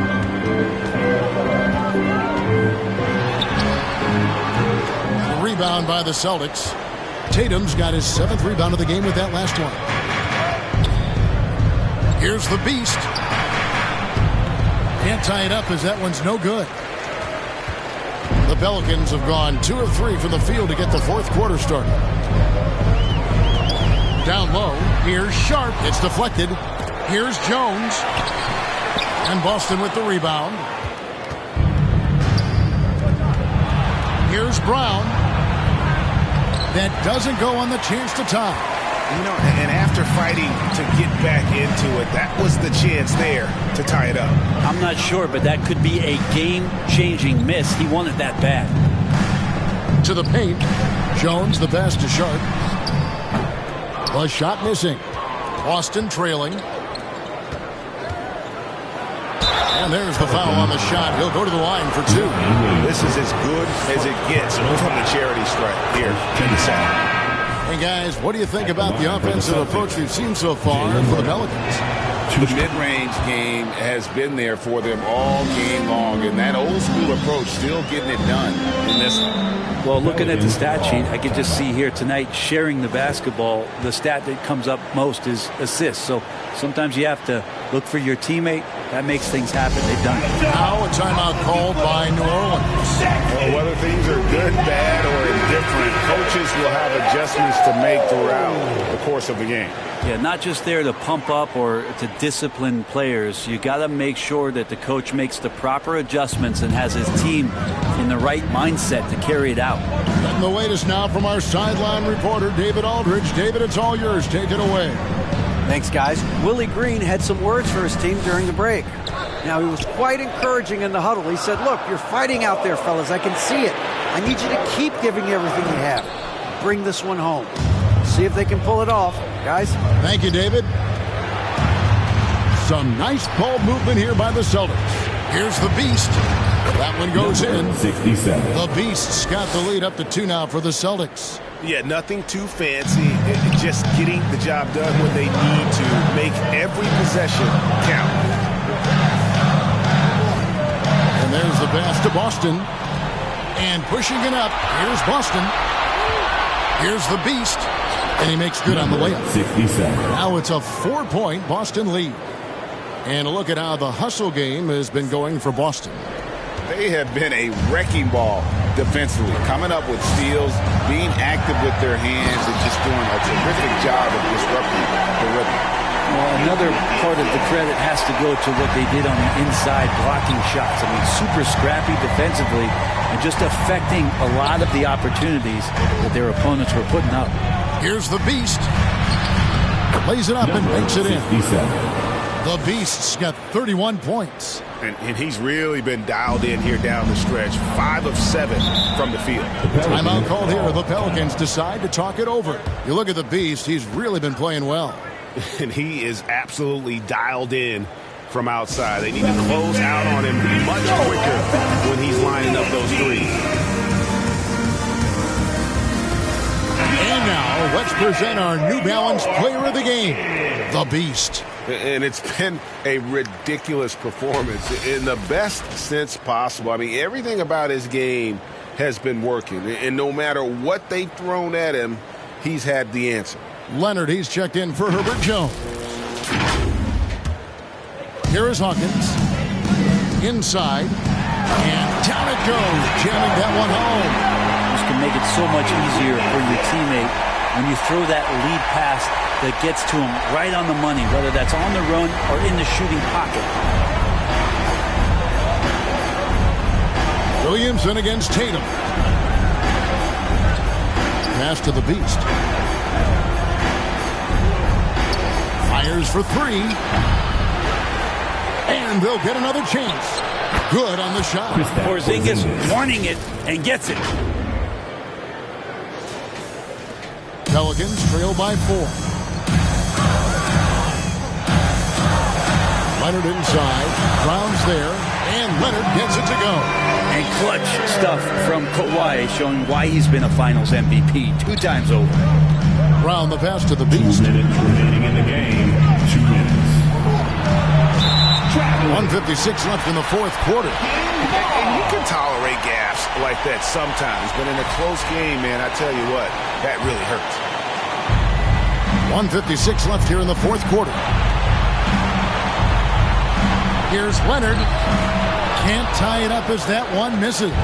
And a rebound by the Celtics. Tatum's got his 7th rebound of the game with that last one. Here's the Beast. Can't tie it up as that one's no good. The Pelicans have gone 2 of 3 from the field to get the fourth quarter started. Down low, here's Sharp. It's deflected. Here's Jones. And Boston with the rebound. Here's Brown. That doesn't go on the chance to tie. You know, and after fighting to get back into it, that was the chance there to tie it up. I'm not sure, but that could be a game-changing miss. He wanted that bad. To the paint. Jones, the pass to Sharp. A shot missing. Boston trailing. And there's the foul on the shot. He'll go to the line for 2. This is as good as it gets from the charity stripe here in the South. Hey, guys, what do you think about the offensive approach we've seen so far for the Pelicans? The mid-range game has been there for them all game long, and that old-school approach still getting it done in this one. Well, looking at the stat sheet, I can just see here tonight sharing the basketball. The stat that comes up most is assists. So sometimes you have to look for your teammate. That makes things happen. They've done it. Now a timeout called by New Orleans. Well, whether things are good, bad, or indifferent, coaches will have adjustments to make throughout the course of the game. Yeah, not just there to pump up or to discipline players. You got to make sure that the coach makes the proper adjustments and has his team in the right mindset to carry it out. And the latest now from our sideline reporter, David Aldridge. David, it's all yours. Take it away. Thanks, guys. Willie Green had some words for his team during the break. Now, he was quite encouraging in the huddle. He said, look, you're fighting out there, fellas. I can see it. I need you to keep giving everything you have. Bring this one home. See if they can pull it off, guys. Thank you, David. Some nice ball movement here by the Celtics. Here's the Beast. That one goes in. 67. The Beast's got the lead up to 2 now for the Celtics. Yeah, nothing too fancy. Just getting the job done when they need to make every possession count. And there's the pass to Boston. And pushing it up. Here's Boston. Here's the Beast. And he makes good on the layup. 67. Now it's a 4-point Boston lead. And a look at how the hustle game has been going for Boston. They have been a wrecking ball defensively, coming up with steals, being active with their hands, and just doing a terrific job of disrupting the rhythm. Well, another part of the credit has to go to what they did on the inside, blocking shots. I mean, super scrappy defensively and just affecting a lot of the opportunities that their opponents were putting up. Here's the Beast. Lays it up and makes it in. The Beast's got 31 points. And he's really been dialed in here down the stretch. 5 of 7 from the field. Timeout called here. The Pelicans decide to talk it over. You look at the Beast, he's really been playing well. And he is absolutely dialed in from outside. They need to close out on him much quicker when he's lining up those threes. And now, let's present our New Balance player of the game, the Beast. And it's been a ridiculous performance in the best sense possible. I mean, everything about his game has been working. And no matter what they've thrown at him, he's had the answer. Leonard, he's checked in for Herbert Jones. Here is Hawkins. Inside. And down it goes. Jamming that one home. This can make it so much easier for your teammate when you throw that lead pass that gets to him right on the money, whether that's on the run or in the shooting pocket. Williamson against Tatum. Pass to the Beast. Fires for 3. And they'll get another chance. Good on the shot. Porzingis wanting it and gets it. Pelicans trail by 4. Leonard inside. Brown's there. And Leonard gets it to go. And clutch stuff from Kawhi, showing why he's been a Finals MVP 2 times over. Brown, the pass to the Beast. 2 minutes remaining in the game. 2 minutes. 1:56 left in the fourth quarter. And you can tolerate gaps like that sometimes, but in a close game, man, I tell you what, that really hurts. 1:56 left here in the fourth quarter. Here's Leonard. Can't tie it up as that one misses.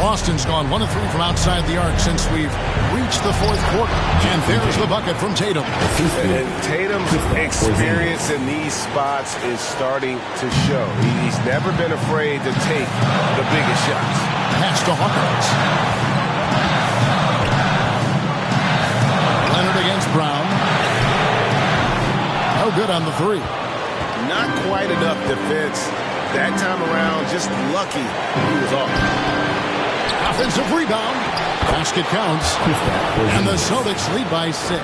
Boston's gone 1 of 3 from outside the arc since we've reached the fourth quarter. And there's the bucket from Tatum. And Tatum's experience in these spots is starting to show. He's never been afraid to take the biggest shots. Pass to Hawkins. Leonard against Brown. No good on the 3. Not quite enough defense that time around. Just lucky he was off. Offensive rebound. Basket counts. And the Celtics lead by 6.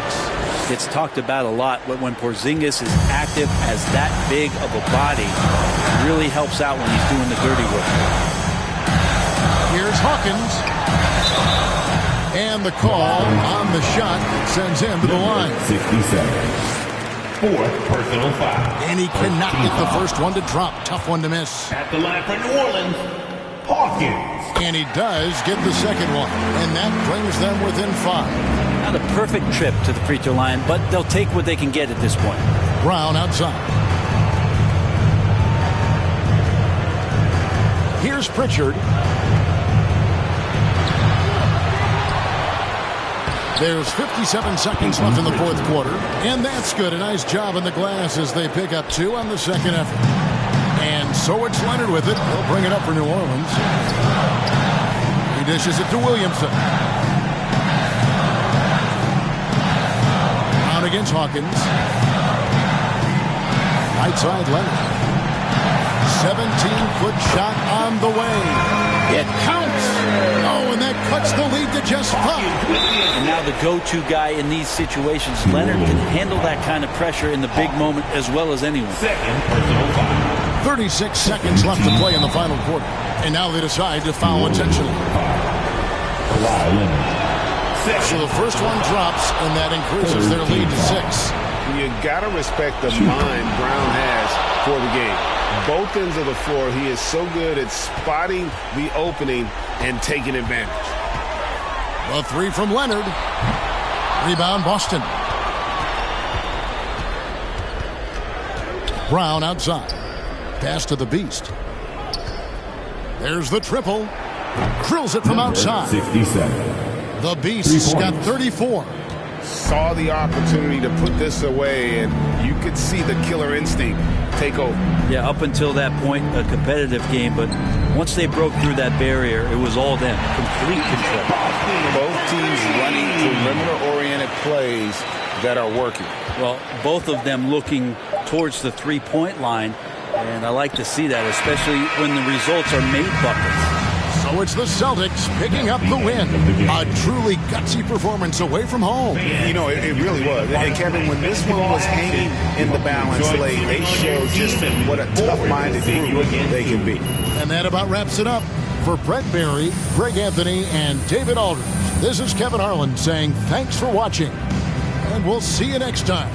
It's talked about a lot, but when Porzingis is active as that big of a body, it really helps out when he's doing the dirty work. Here's Hawkins. And the call on the shot sends him to the line. 60 seconds. 4th personal foul. And he cannot get the first one to drop. Tough one to miss. At the line for New Orleans, Hawkins. And he does get the second one. And that brings them within 5. Not a perfect trip to the free throw line, but they'll take what they can get at this point. Brown outside. Here's Pritchard. There's 57 seconds left in the fourth quarter. And that's good. A nice job in the glass as they pick up 2 on the second effort. And so it's Leonard with it. He'll bring it up for New Orleans. He dishes it to Williamson. Out against Hawkins. Right side Leonard. 17-foot shot on the way. It counts. Oh, and that cuts the lead to just 5. And now the go-to guy in these situations, Leonard can handle that kind of pressure in the big moment as well as anyone. 36 seconds left to play in the final quarter. And now they decide to foul intentionally. So the first one drops, and that increases their lead to 6. You got to respect the mind Brown has for the game. Both ends of the floor, he is so good at spotting the opening and taking advantage. A 3 from Leonard. Rebound Boston. Brown outside. Pass to the Beast. There's the triple. Drills it from outside. 67. The Beast's got 34. Saw the opportunity to put this away, and you could see the killer instinct take over. Yeah, up until that point, a competitive game, but once they broke through that barrier, it was all them. Complete control. Both teams running perimeter-oriented plays that are working. Well, both of them looking towards the three-point line, and I like to see that, especially when the results are made buckets. So it's the Celtics picking up the win. A truly gutsy performance away from home. You know, it really was. And Kevin, when this one was hanging in the balance late, they showed just what a tough-minded group they can be. And that about wraps it up. For Brett Barry, Greg Anthony, and David Aldridge, this is Kevin Harlan saying thanks for watching. And we'll see you next time.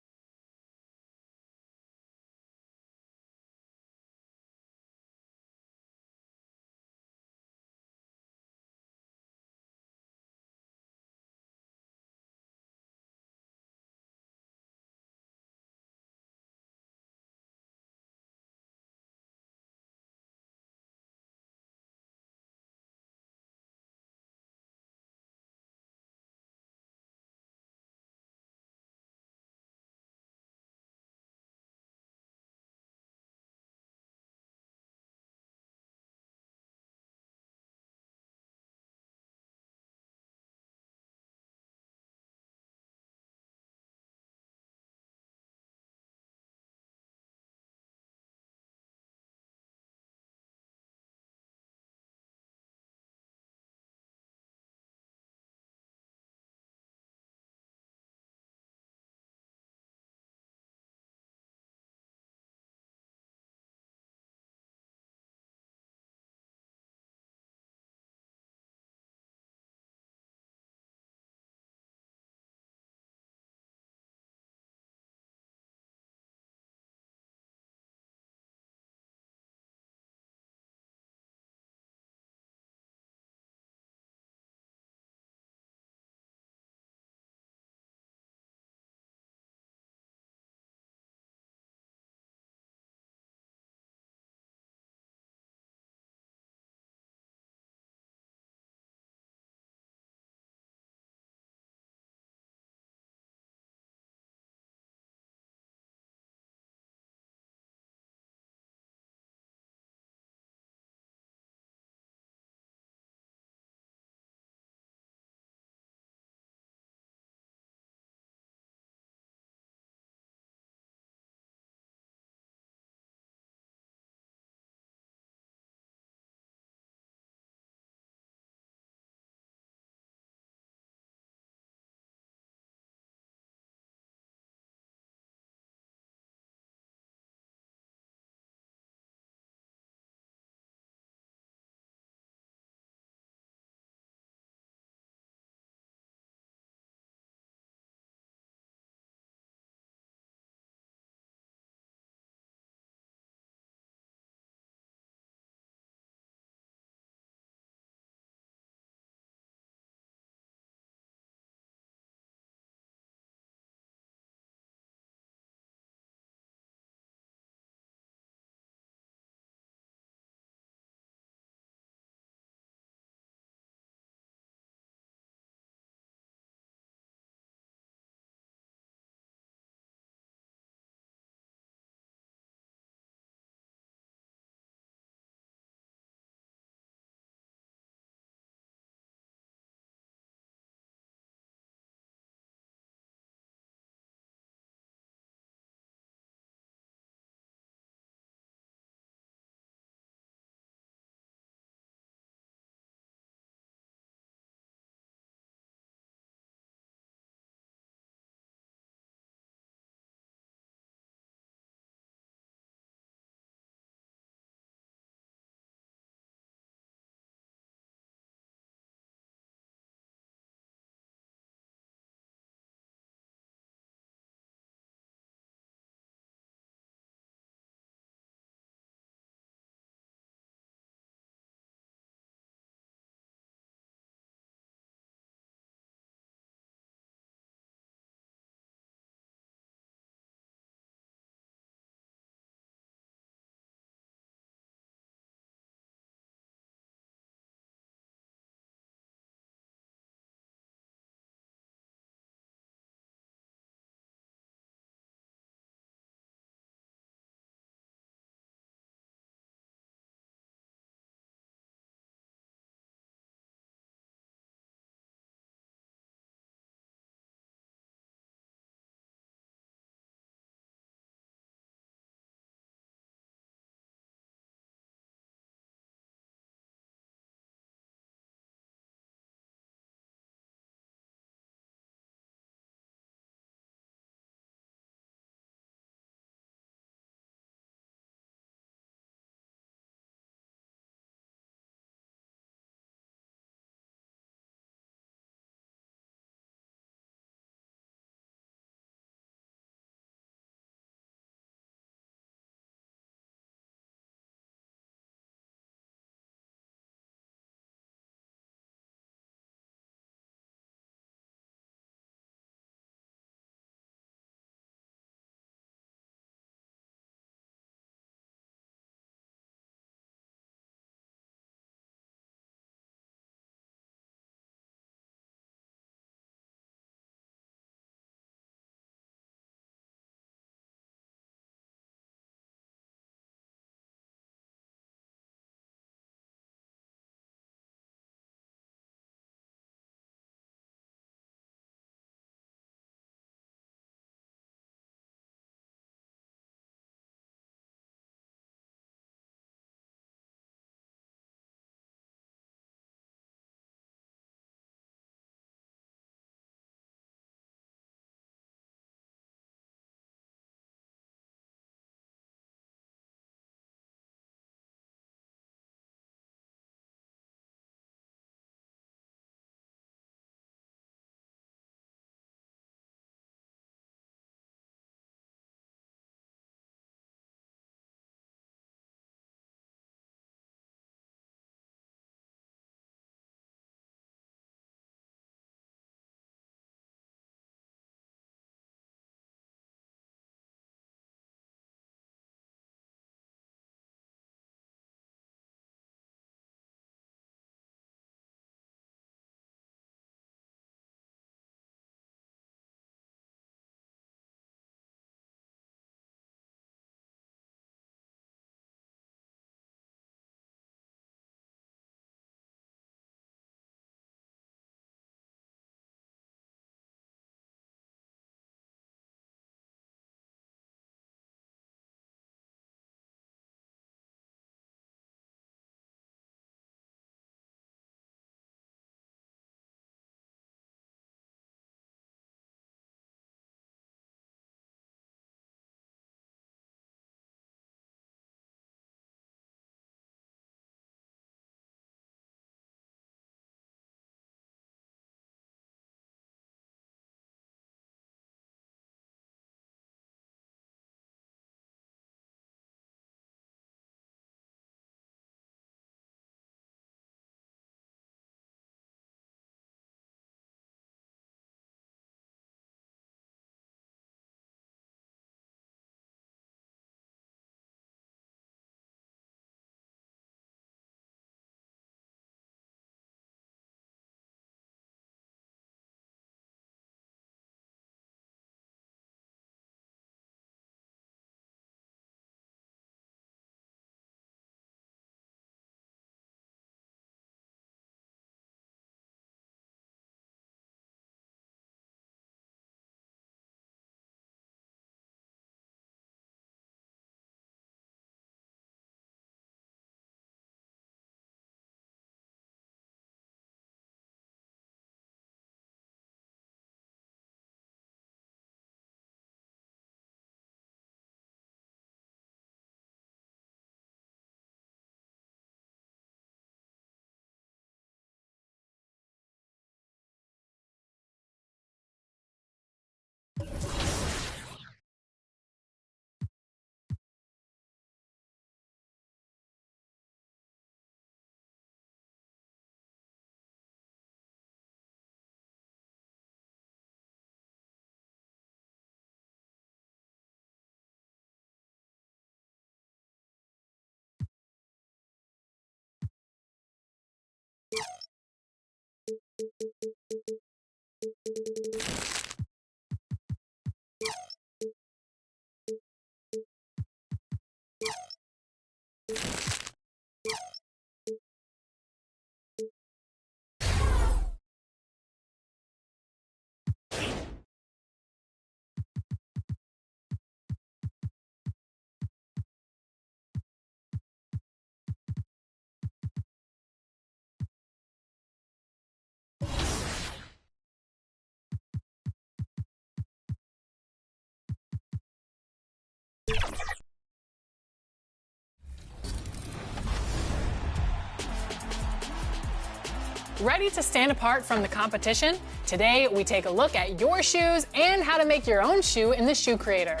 Ready to stand apart from the competition? Today, we take a look at your shoes and how to make your own shoe in the Shoe Creator.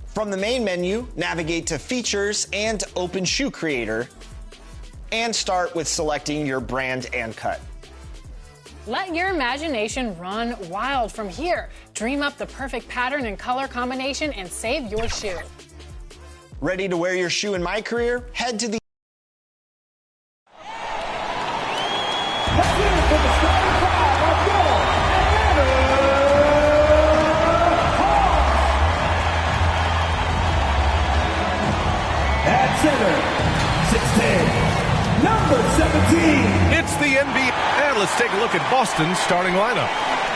From the main menu, navigate to Features and Open Shoe Creator, and start with selecting your brand and cut. Let your imagination run wild from here. Dream up the perfect pattern and color combination and save your shoe. Ready to wear your shoe in my career? Head to the center, 6'10", number 17. It's the NBA. And let's take a look at Boston's starting lineup.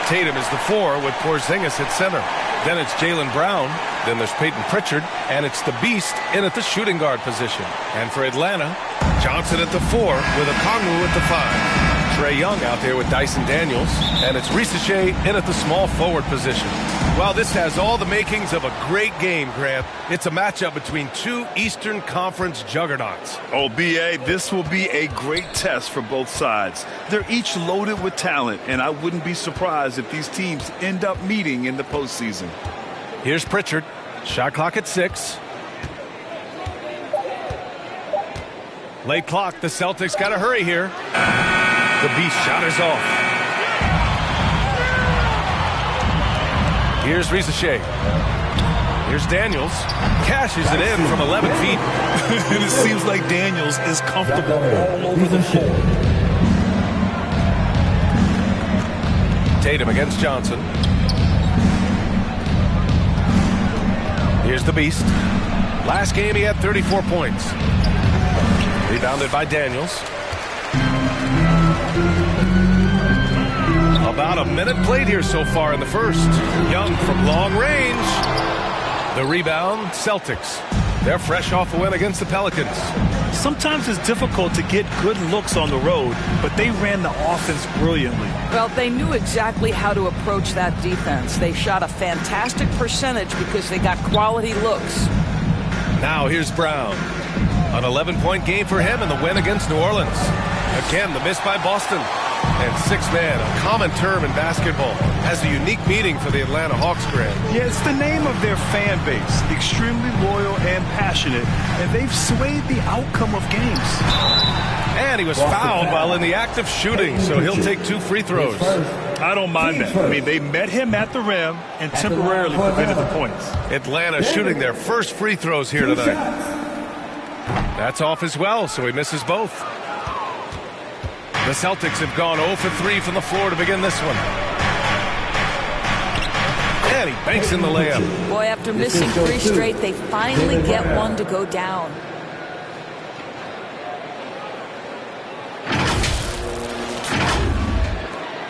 Tatum is the 4 with Porzingis at center. Then it's Jaylen Brown. Then there's Peyton Pritchard. And it's the Beast in at the shooting guard position. And for Atlanta, Johnson at the 4 with Okongwu at the 5. Trae Young out there with Dyson Daniels. And it's Risache in at the small forward position. Well, this has all the makings of a great game, Grant. It's a matchup between two Eastern Conference juggernauts. Oh, B.A., this will be a great test for both sides. They're each loaded with talent, and I wouldn't be surprised if these teams end up meeting in the postseason. Here's Pritchard. Shot clock at 6. Late clock. The Celtics got to hurry here. The Beast shot is off. Here's Risache. Here's Daniels. Cashes it in from 11 feet. And it seems like Daniels is comfortable all over the floor. Tatum against Johnson. Here's the Beast. Last game he had 34 points. Rebounded by Daniels. About a minute played here so far in the first. Young from long range. The rebound, Celtics. They're fresh off a win against the Pelicans. Sometimes it's difficult to get good looks on the road, but they ran the offense brilliantly. Well, they knew exactly how to approach that defense. They shot a fantastic percentage because they got quality looks. Now here's Brown. An 11-point game for him in the win against New Orleans. Again, the miss by Boston. And six-man, a common term in basketball, has a unique meaning for the Atlanta Hawks, Grant. Yeah, it's the name of their fan base. Extremely loyal and passionate, and they've swayed the outcome of games. And he was fouled while in the act of shooting, so he'll take 2 free throws. I don't mind that. I mean, they met him at the rim and temporarily prevented the points. Atlanta shooting their first free throws here tonight. That's off as well, so he misses both. The Celtics have gone 0 for 3 from the floor to begin this one. And he banks in the layup. Boy, after missing 3 straight, they finally get one to go down.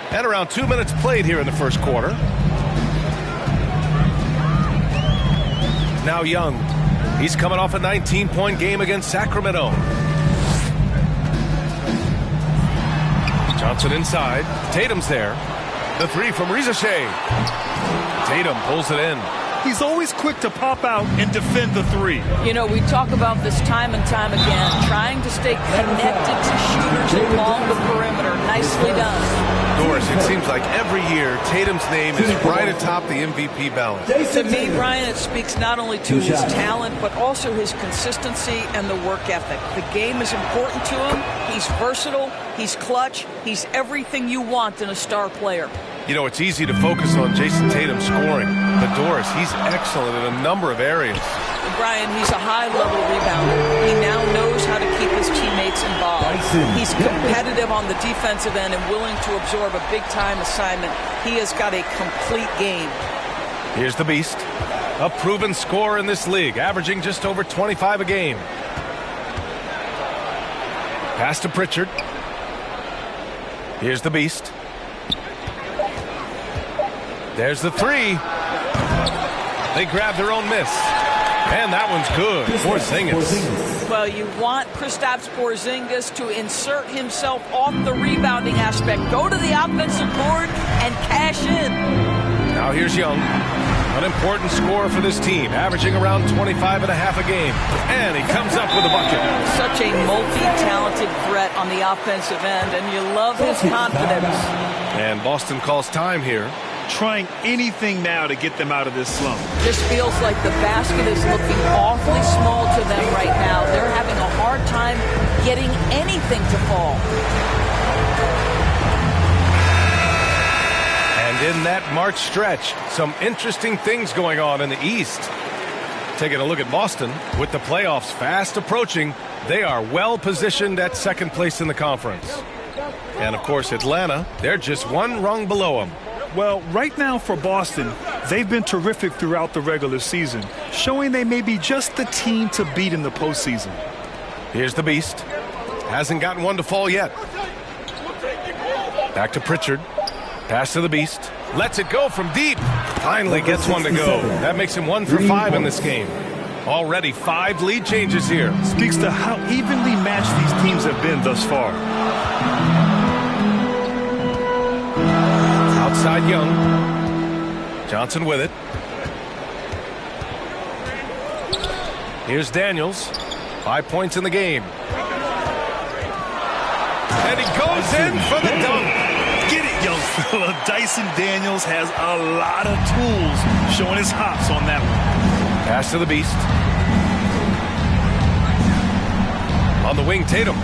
And around 2 minutes played here in the first quarter. Now Young. He's coming off a 19-point game against Sacramento. Johnson inside. Tatum's there. The 3 from Risache. Tatum pulls it in. He's always quick to pop out and defend the 3. You know, we talk about this time and time again, trying to stay connected to shooters along the perimeter. Nicely done. Doris, it seems like every year Tatum's name is right atop the MVP ballot. To me, Brian, it speaks not only to his talent, but also his consistency and the work ethic. The game is important to him. He's versatile. He's clutch. He's everything you want in a star player. You know, it's easy to focus on Jason Tatum scoring, but Doris, he's excellent in a number of areas. Brian, he's a high-level rebounder. He now knows how to keep his teammates involved. He's competitive on the defensive end and willing to absorb a big-time assignment. He has got a complete game. Here's the Beast, a proven scorer in this league, averaging just over 25 a game. Pass to Pritchard. Here's the Beast. There's the three. They grab their own miss. And that one's good for Porzingis. Well, you want Kristaps Porzingis to insert himself off the rebounding aspect. Go to the offensive board and cash in. Now here's Young, an important scorer for this team, averaging around 25 and a half a game. And he comes up with a bucket. Such a multi-talented threat on the offensive end, and you love his confidence. And Boston calls time here. Trying anything now to get them out of this slump. Just feels like the basket is looking awfully small to them right now. They're having a hard time getting anything to fall. And in that March stretch, some interesting things going on in the East. Taking a look at Boston, with the playoffs fast approaching, they are well positioned at second place in the conference. And of course, Atlanta, they're just one rung below them. Well, right now for Boston, they've been terrific throughout the regular season, showing they may be just the team to beat in the postseason. Here's the Beast. Hasn't gotten one to fall yet. Back to Pritchard. Pass to the Beast. Lets it go from deep. Finally gets one to go. That makes him 1 for 5 in this game. Already 5 lead changes here. Speaks to how evenly matched these teams have been thus far. Outside Young. Johnson with it. Here's Daniels. 5 points in the game. And he goes in for the dunk. Get it, young fella. Dyson Daniels has a lot of tools, showing his hops on that one. Pass to the Beast. On the wing, Tatum.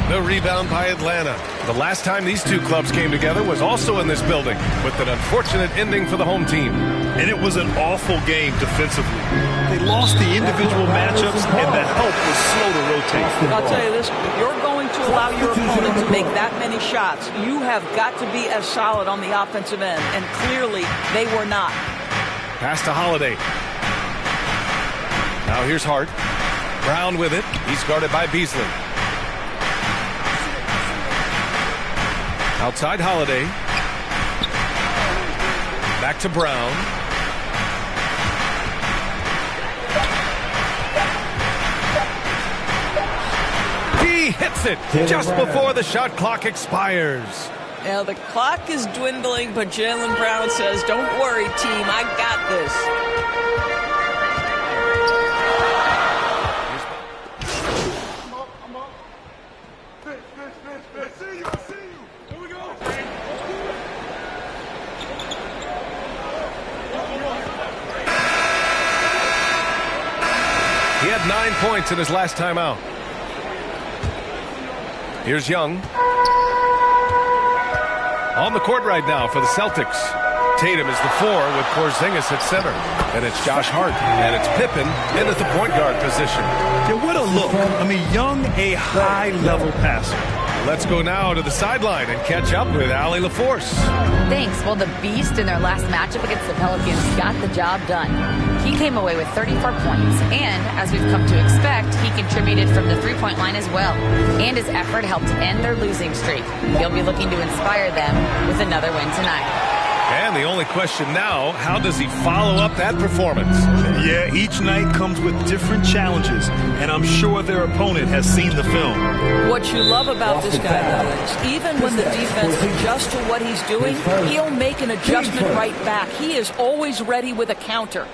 The rebound by Atlanta. The last time these two clubs came together was also in this building, with an unfortunate ending for the home team. And it was an awful game defensively. They lost the individual matchups, and the help was slow to rotate. I'll tell you this, if you're going to allow your opponent to make that many shots, you have got to be as solid on the offensive end, and clearly they were not. Pass to Holiday. Now here's Hart. Brown with it. He's guarded by Beasley. Outside Holiday. Back to Brown. He hits it just before the shot clock expires. Now the clock is dwindling, but Jaylen Brown says, "Don't worry, team, I got this." He had 9 points in his last time out. Here's Young. On the court right now for the Celtics. Tatum is the 4 with Porzingis at center. And it's Josh Hart. And it's Pippen in at the point guard position. Yeah, what a look. I mean, Young, a high-level passer. Let's go now to the sideline and catch up with Allie LaForce. Thanks. Well, the Beast in their last matchup against the Pelicans got the job done. He came away with 34 points, and as we've come to expect, he contributed from the three-point line as well. And his effort helped end their losing streak. He'll be looking to inspire them with another win tonight. And the only question now, how does he follow up that performance? Yeah, each night comes with different challenges, and I'm sure their opponent has seen the film. What you love about this guy, though, is even when the defense adjusts to what he's doing, he'll make an adjustment right back. He is always ready with a counter.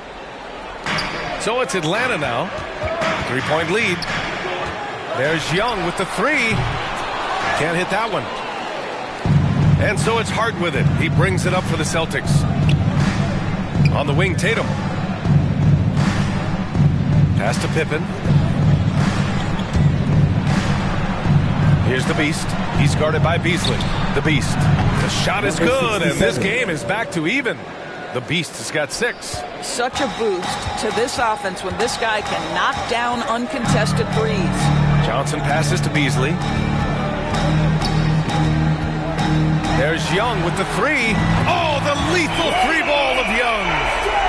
So it's Atlanta now. 3-point lead. There's Young with the 3. Can't hit that one. And so it's Hart with it. He brings it up for the Celtics. On the wing, Tatum. Pass to Pippen. Here's the Beast. He's guarded by Beasley. The Beast. The shot is good, and this game is back to even. The Beast has got 6. Such a boost to this offense when this guy can knock down uncontested threes. Johnson passes to Beasley. There's Young with the 3. Oh, the lethal 3-ball of Young.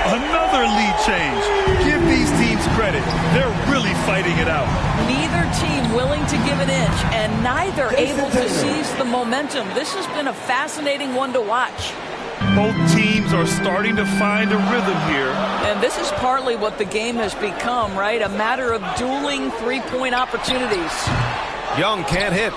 Another lead change. Give these teams credit. They're really fighting it out. Neither team willing to give an inch, and neither able to seize the momentum. This has been a fascinating one to watch. Both teams are starting to find a rhythm here. And this is partly what the game has become, right? A matter of dueling three-point opportunities. Young can't hit.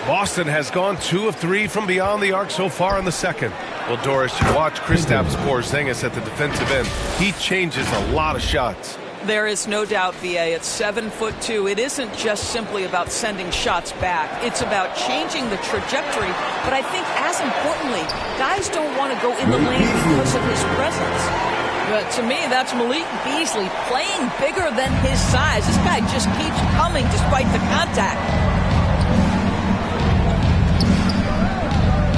Boston has gone 2 of 3 from beyond the arc so far in the second. Well, Doris, you watch Kristaps Porzingis at the defensive end. He changes a lot of shots. There is no doubt, VA, at 7'2", it isn't just simply about sending shots back. It's about changing the trajectory. But I think as importantly, guys don't want to go in the lane because of his presence. But to me, that's Malik Beasley playing bigger than his size. This guy just keeps coming despite the contact.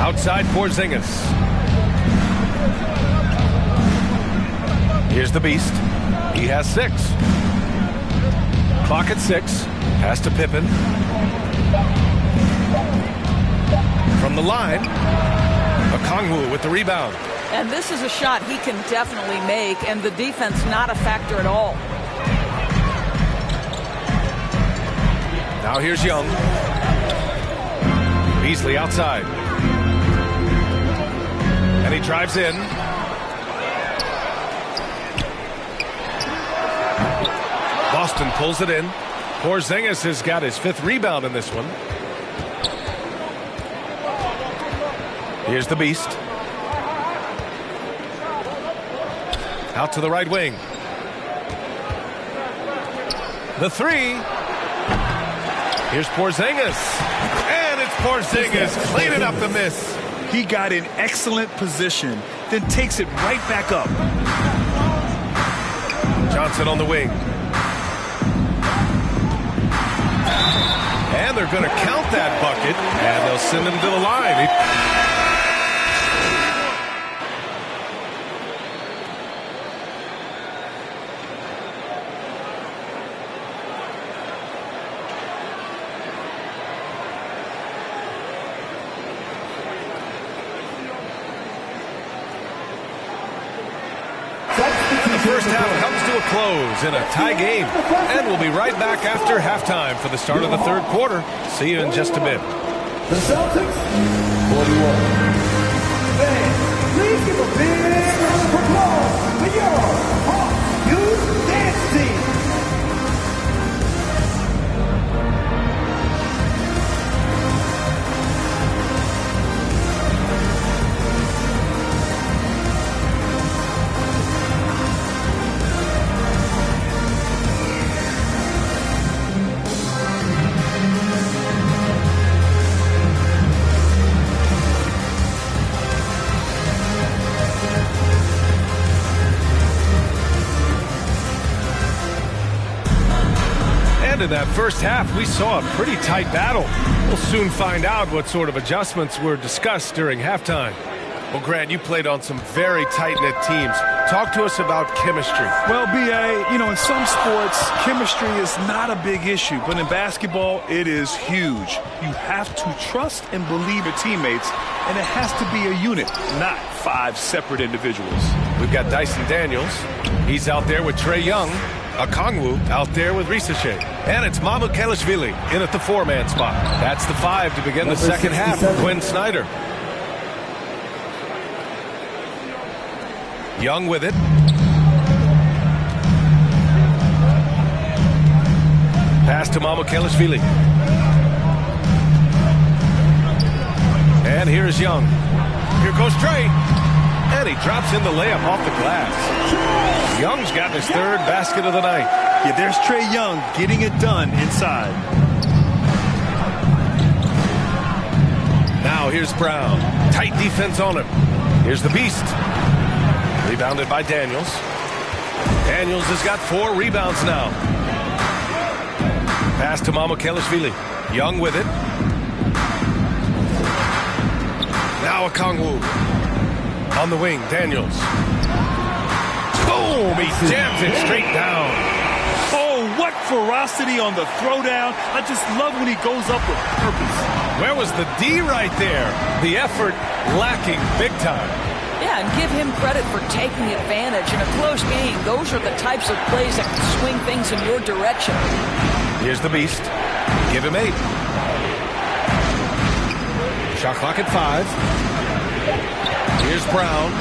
Outside Porzingis. Here's the Beast. He has 6. Clock at 6. Pass to Pippen. From the line, Okongwu with the rebound. And this is a shot he can definitely make, and the defense not a factor at all. Now here's Young. Beasley outside. And he drives in. Boston pulls it in. Porzingis has got his 5th rebound in this one. Here's the Beast. Out to the right wing. The 3. Here's Porzingis. And it's Porzingis cleaning up the miss. He got in excellent position, then takes it right back up. Johnson on the wing. And they're going to count that bucket, and they'll send him to the line. The first half comes to a close in a tie game, and we'll be right back after halftime for the start of the third quarter. See you in just a bit. The Celtics, 41. Fans, please give a big round of applause for your Hawk Youth Dance Team. In that first half, we saw a pretty tight battle. We'll soon find out what sort of adjustments were discussed during halftime. Well, Grant, you played on some very tight-knit teams. Talk to us about chemistry. Well, B.A., in some sports, chemistry is not a big issue, but in basketball, it is huge. You have to trust and believe your teammates, and it has to be a unit, not 5 separate individuals. We've got Dyson Daniels. He's out there with Trae Young. Okongwu out there with Risachet. And it's Mamukelashvili in at the 4-man spot. That's the 5 to begin the second half for Quinn Snyder. Young with it. Pass to Mamukelashvili. And here's Young. Here goes Trae. And he drops in the layup off the glass. Young's got his 3rd basket of the night. Yeah, there's Trae Young getting it done inside. Now here's Brown. Tight defense on him. Here's the Beast. Rebounded by Daniels. Daniels has got 4 rebounds now. Pass to Mamukelashvili. Young with it. Now Okongwu. On the wing, Daniels. Boom! He jams it straight down. Oh, what ferocity on the throwdown. I just love when he goes up with purpose. Where was the D right there? The effort lacking big time. Yeah, and give him credit for taking advantage. In a close game, those are the types of plays that can swing things in your direction. Here's the beast. Give him 8. Shot clock at 5. Here's Brown.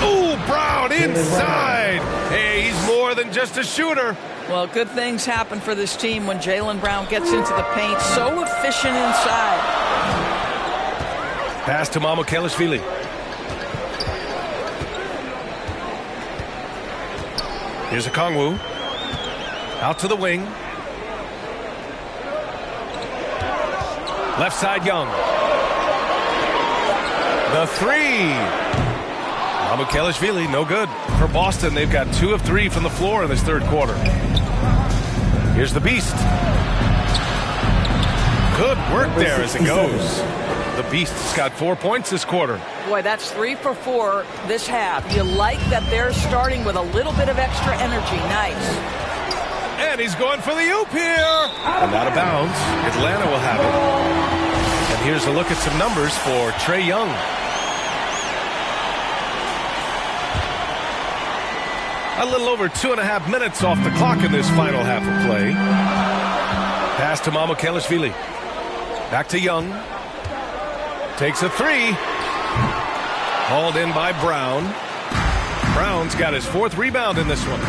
Ooh, Brown inside. Hey, he's more than just a shooter. Well, good things happen for this team when Jaylen Brown gets into the paint. So efficient inside. Pass to Mamukelashvili. Here's Okongwu. Out to the wing. Left side, Young. The 3. Mamukelashvili, no good. For Boston, they've got 2 of 3 from the floor in this third quarter. Here's the beast. Good work there as it goes. The Beast's got 4 points this quarter. Boy, that's 3 for 4 this half. You like that they're starting with a little bit of extra energy. Nice. And he's going for the oop here. And out of bounds. Atlanta will have it. And here's a look at some numbers for Trae Young. A little over 2.5 minutes off the clock in this final half of play. Pass to Mamukelashvili. Back to Young. Takes a 3. Hauled in by Brown. Brown's got his 4th rebound in this one.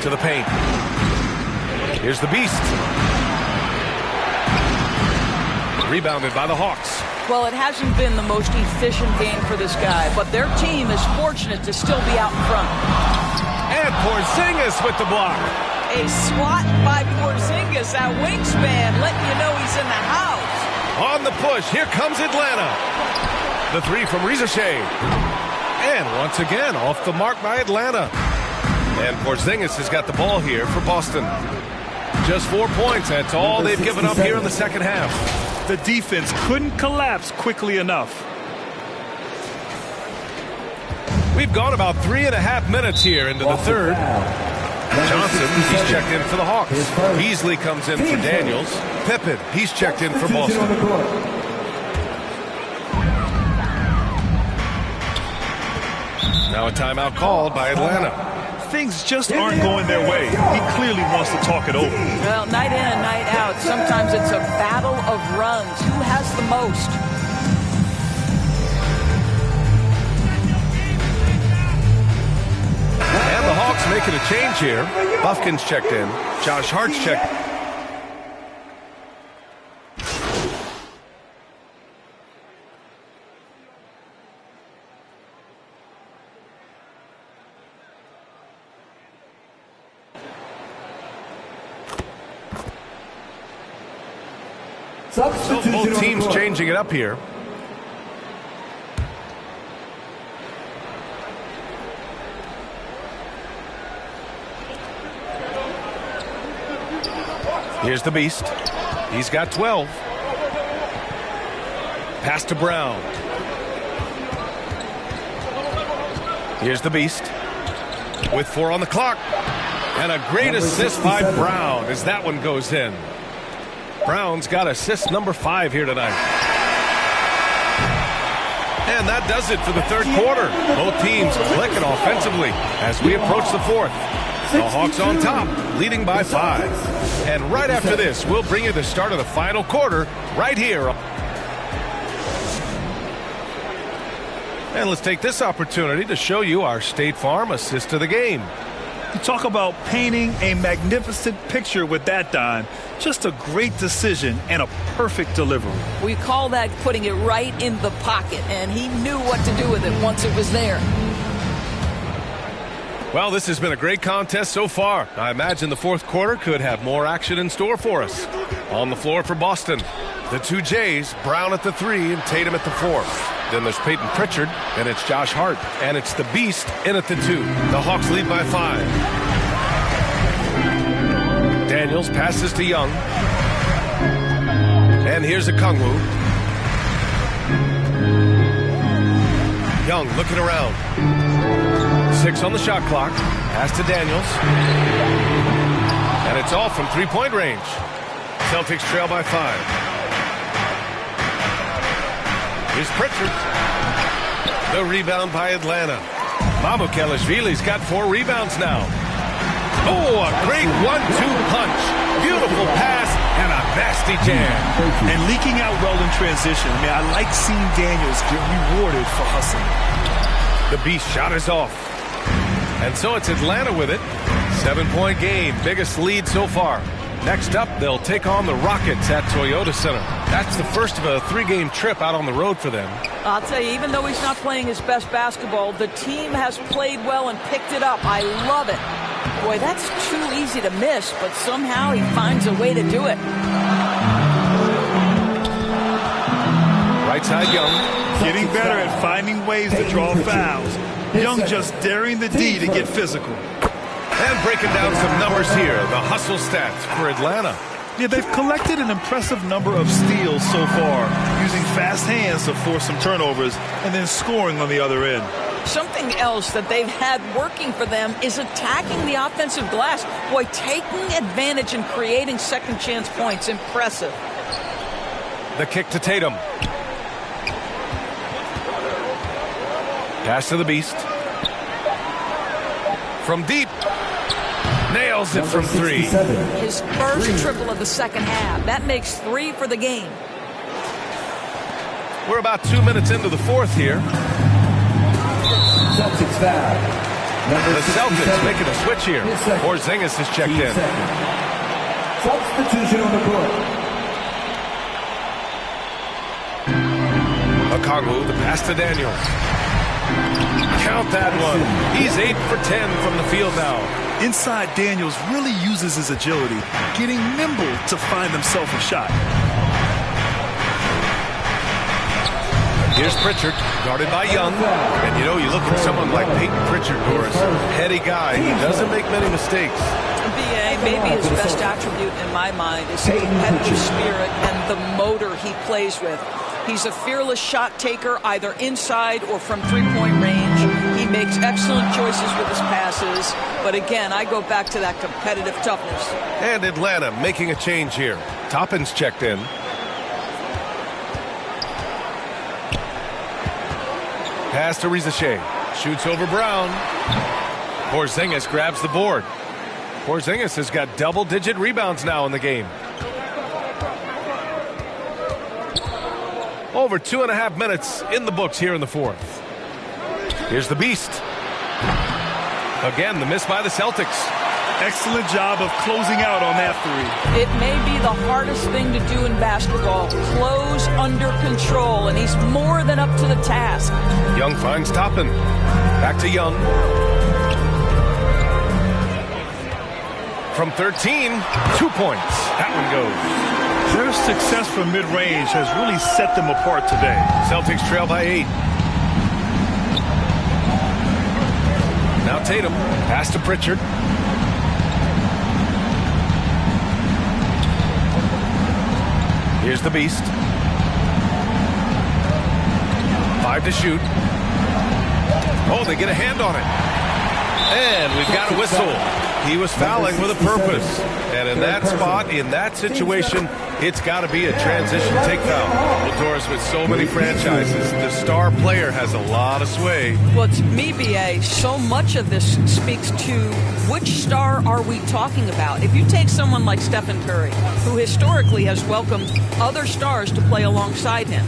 To the paint. Here's the beast. Rebounded by the Hawks. Well, it hasn't been the most efficient game for this guy, but their team is fortunate to still be out in front. And Porzingis with the block. A swat by Porzingis, that wingspan, letting you know he's in the house. On the push, here comes Atlanta. The 3 from Rizashay. And once again, off the mark by Atlanta. And Porzingis has got the ball here for Boston. Just 4 points, that's all they've given up here in the second half. The defense couldn't collapse quickly enough. We've gone about 3.5 minutes here into the third. Johnson, he's checked in for the Hawks. Beasley comes in for Daniels. Pippen, he's checked in for Boston. Now a timeout called by Atlanta. Things just aren't going their way. He clearly wants to talk it over. Well, night in and night out, sometimes it's a battle of runs. Who has the most? And the Hawks making a change here. Buffkin's checked in. Josh Hart's checked. So both teams changing it up here. Here's the beast. He's got 12. Pass to Brown. Here's the beast. With 4 on the clock. And a great assist by Brown as that one goes in. Brown's got assist number 5 here tonight. And that does it for the third quarter. Both teams clicking offensively as we approach the fourth. The Hawks on top, leading by 5. And right after this, we'll bring you the start of the final quarter right here. And let's take this opportunity to show you our State Farm assist of the game. You talk about painting a magnificent picture with that, Don. Just a great decision and a perfect delivery. We call that putting it right in the pocket, and he knew what to do with it once it was there. Well, this has been a great contest so far. I imagine the fourth quarter could have more action in store for us. On the floor for Boston, the 2 J's, Brown at the 3 and Tatum at the 4. Then there's Peyton Pritchard, and it's Josh Hart. And it's the Beast in at the 2. The Hawks lead by 5. Daniels passes to Young. And here's Okongwu. Young looking around. 6 on the shot clock. Pass to Daniels. And it's all from three-point range. Celtics trail by 5. Here's Pritchard. The rebound by Atlanta. Mamukelashvili's got 4 rebounds now. Oh, a great 1-2 punch. Beautiful pass and a nasty jam. And leaking out well in transition. I mean, I like seeing Daniels get rewarded for hustling. The Beast shot is off. And so it's Atlanta with it. 7-point game, biggest lead so far. Next up, they'll take on the Rockets at Toyota Center. That's the first of a 3-game trip out on the road for them. I'll tell you, even though he's not playing his best basketball, the team has played well and picked it up. I love it. Boy, that's too easy to miss, but somehow he finds a way to do it. Right side, Young. Getting better at finding ways to draw fouls. Young just daring the D to get physical. And breaking down some numbers here, the hustle stats for Atlanta. Yeah, they've collected an impressive number of steals so far, using fast hands to force some turnovers and then scoring on the other end. Something else that they've had working for them is attacking the offensive glass. Boy, taking advantage and creating second chance points. Impressive. The kick to Tatum. Pass to the Beast. From deep. Nails it from 3. His first triple of the second half. That makes 3 for the game. We're about 2 minutes into the fourth here. Celtics foul. The Celtics making a switch here. Porzingis has checked in. Substitution on the court. Okongwu, the pass to Daniels. Count that one. He's 8 for 10 from the field now. Inside, Daniels really uses his agility, getting nimble to find himself a shot. Here's Pritchard, guarded by Young. And, you know, you look at someone like Peyton Pritchard, Doris, heady guy. He doesn't make many mistakes. BA, maybe his best attribute in my mind is the competitive spirit and the motor he plays with. He's a fearless shot taker, either inside or from three-point range. He makes excellent choices with his passes. But again, I go back to that competitive toughness. And Atlanta making a change here. Toppin's checked in. Pass to Rizachet. Shoots over Brown. Porzingis grabs the board. Porzingis has got double-digit rebounds now in the game. Over 2.5 minutes in the books here in the fourth. Here's the Beast. Again, the miss by the Celtics. Excellent job of closing out on that 3. It may be the hardest thing to do in basketball. Close under control, and he's more than up to the task. Young finds Toppin. Back to Young. From 13, 2 points. That one goes. Their success from mid-range has really set them apart today. Celtics trail by 8. Now Tatum. Pass to Pritchard. Here's the Beast. 5 to shoot. Oh, they get a hand on it. And we've got a whistle. He was fouling with a purpose. And in that spot, in that situation, it's got to be a transition take foul. Well, Doris, with so many franchises, the star player has a lot of sway. Well, to me, BA, so much of this speaks to which star are we talking about? If you take someone like Stephen Curry, who historically has welcomed other stars to play alongside him,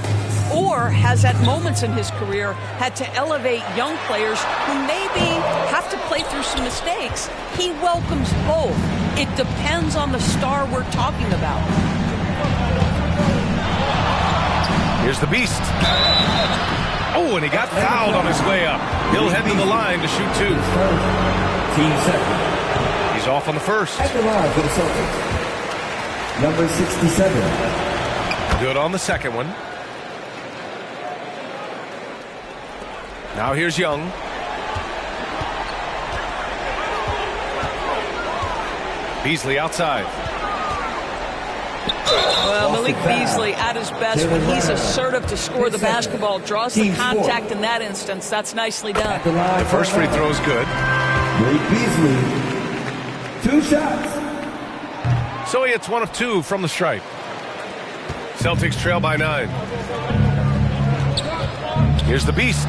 or has at moments in his career had to elevate young players who maybe have to play through some mistakes, he welcomes both. It depends on the star we're talking about. Here's the Beast. Oh, and he got fouled on his way up. He'll head to the line to shoot 2. Team second. He's off on the first. At the line for the Celtics. Number 67. Good on the second one. Now here's Young. Beasley outside. Well, Malik Beasley at his best when he's assertive to score the basketball, draws the contact in that instance. That's nicely done. The first free throw is good. Malik Beasley, 2 shots. So he hits 1 of 2 from the stripe. Celtics trail by 9. Here's the Beast.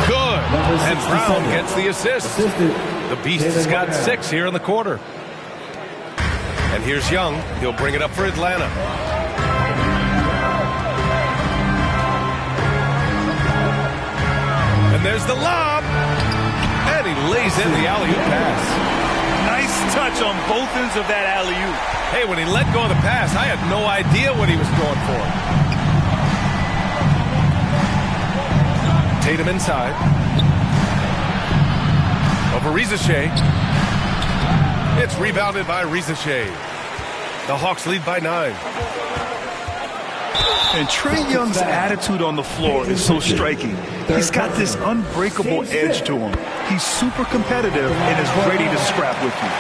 Good. And Brown gets the assist. The Beast has got 6 here in the quarter. And here's Young. He'll bring it up for Atlanta. And there's the lob. And he lays in the alley-oop pass. Nice touch on both ends of that alley-oop. Hey, when he let go of the pass, I had no idea what he was going for. Tatum inside. Over Rizachet. It's rebounded by Rizachet. The Hawks lead by 9. And Trae Young's attitude on the floor is so striking. He's got this unbreakable edge to him. He's super competitive and is ready to scrap with you.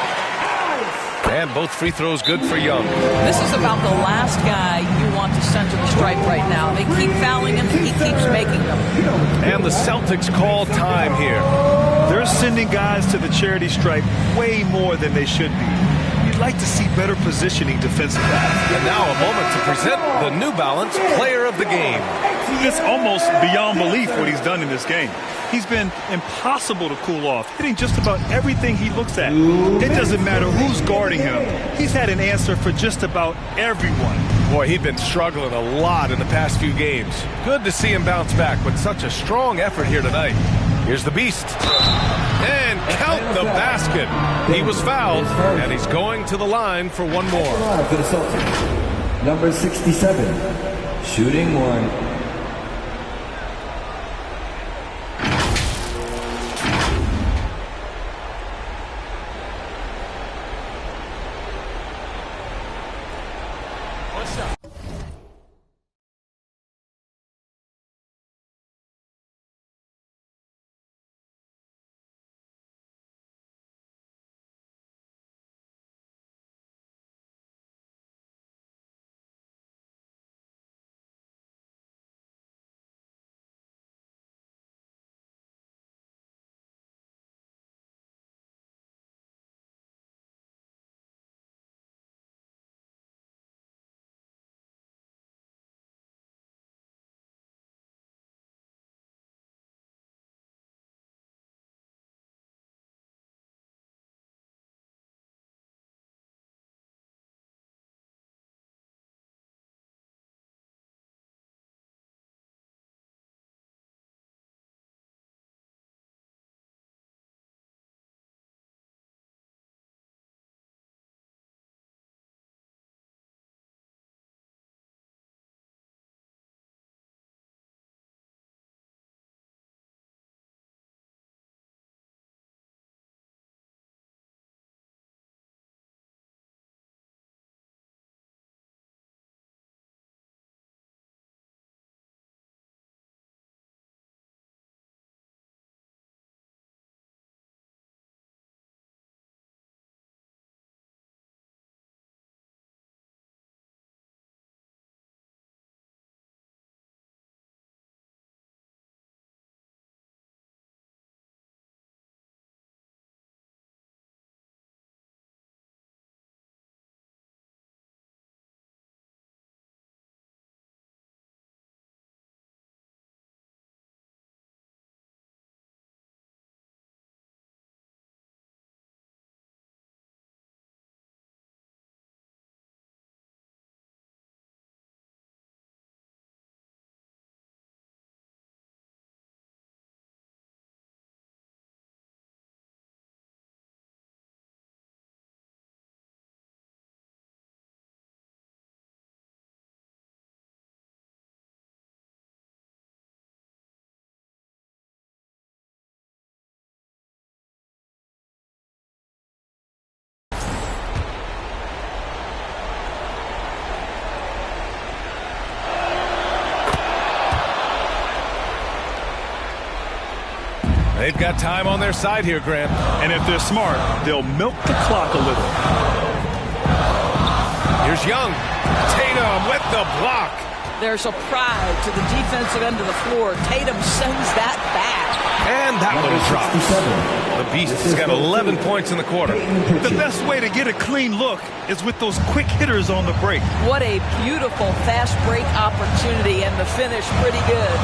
And both free throws good for Young. This is about the last guy you want to send to the stripe right now. They keep fouling him, he keeps making them. And the Celtics call time here. They're sending guys to the charity stripe way more than they should be. You'd like to see better positioning defensively. And now a moment to present the New Balance Player of the Game. It's almost beyond belief what he's done in this game. He's been impossible to cool off, hitting just about everything he looks at. It doesn't matter who's guarding him. He's had an answer for just about everyone. Boy, he'd been struggling a lot in the past few games. Good to see him bounce back with such a strong effort here tonight. Here's the Beast. And count the basket. He was fouled, and he's going to the line for one more. For the Celtics, number 67, shooting 1. They've got time on their side here, Grant. And if they're smart, they'll milk the clock a little. Here's Young. Tatum with the block. There's a pride to the defensive end of the floor. Tatum sends that back. And that one drops. The Beast's got 11 points in the quarter. The best way to get a clean look is with those quick hitters on the break. What a beautiful fast break opportunity, and the finish pretty good.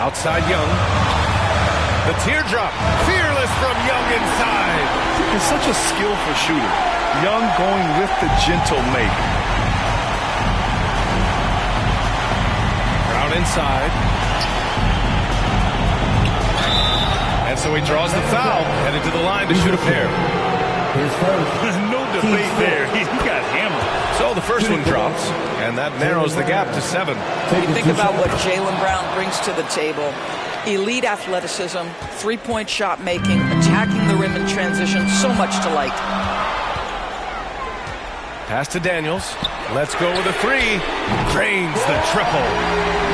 Outside Young. The teardrop. Fearless from Young inside. It's such a skillful shooter. Young going with the gentle make. Brown inside. And so he draws the foul. Headed to the line to shoot a pair. No debate there. He got hammered. So the first one drops, and that narrows the gap to 7. You think about what Jaylen Brown brings to the table. Elite athleticism, three-point shot making, attacking the rim in transition, so much to like. Pass to Daniels. Let's go with a 3. Drains the triple.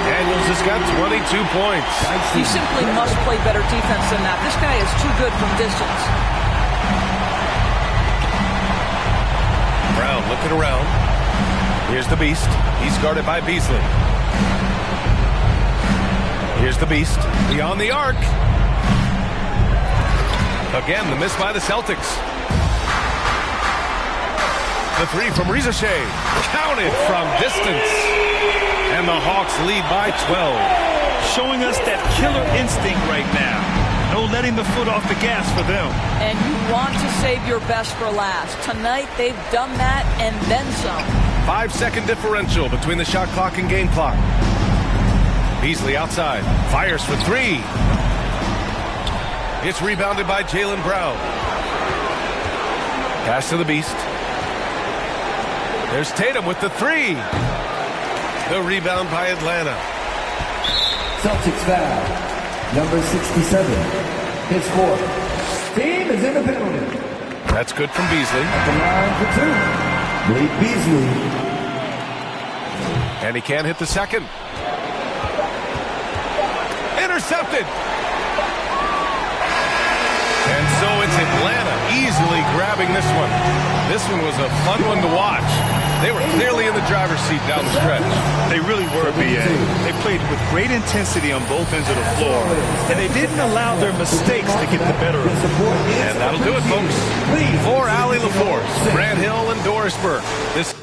Daniels has got 22 points. You simply must play better defense than that. This guy is too good from distance. Brown looking around. Here's the Beast. He's guarded by Beasley. Here's the Beast. Beyond the arc. Again, the miss by the Celtics. The 3 from Rizichet. Counted from distance. And the Hawks lead by 12. Showing us that killer instinct right now. No letting the foot off the gas for them. And you want to save your best for last. Tonight, they've done that and then some. 5-second differential between the shot clock and game clock. Beasley outside. Fires for 3. It's rebounded by Jaylen Brown. Pass to the Beast. There's Tatum with the 3. The rebound by Atlanta. Celtics foul. Number 67. His fourth. Team is in the penalty. That's good from Beasley. At the line for 2. Blake Beasley. And he can't hit the second. Intercepted. And so it's Atlanta easily grabbing this one. This one was a fun one to watch. They were clearly in the driver's seat down the stretch. They really were, B.A. They played with great intensity on both ends of the floor, and they didn't allow their mistakes to get the better of them. And that'll do it, folks. For Allie LaForce, Grant Hill, and Doris Burke. This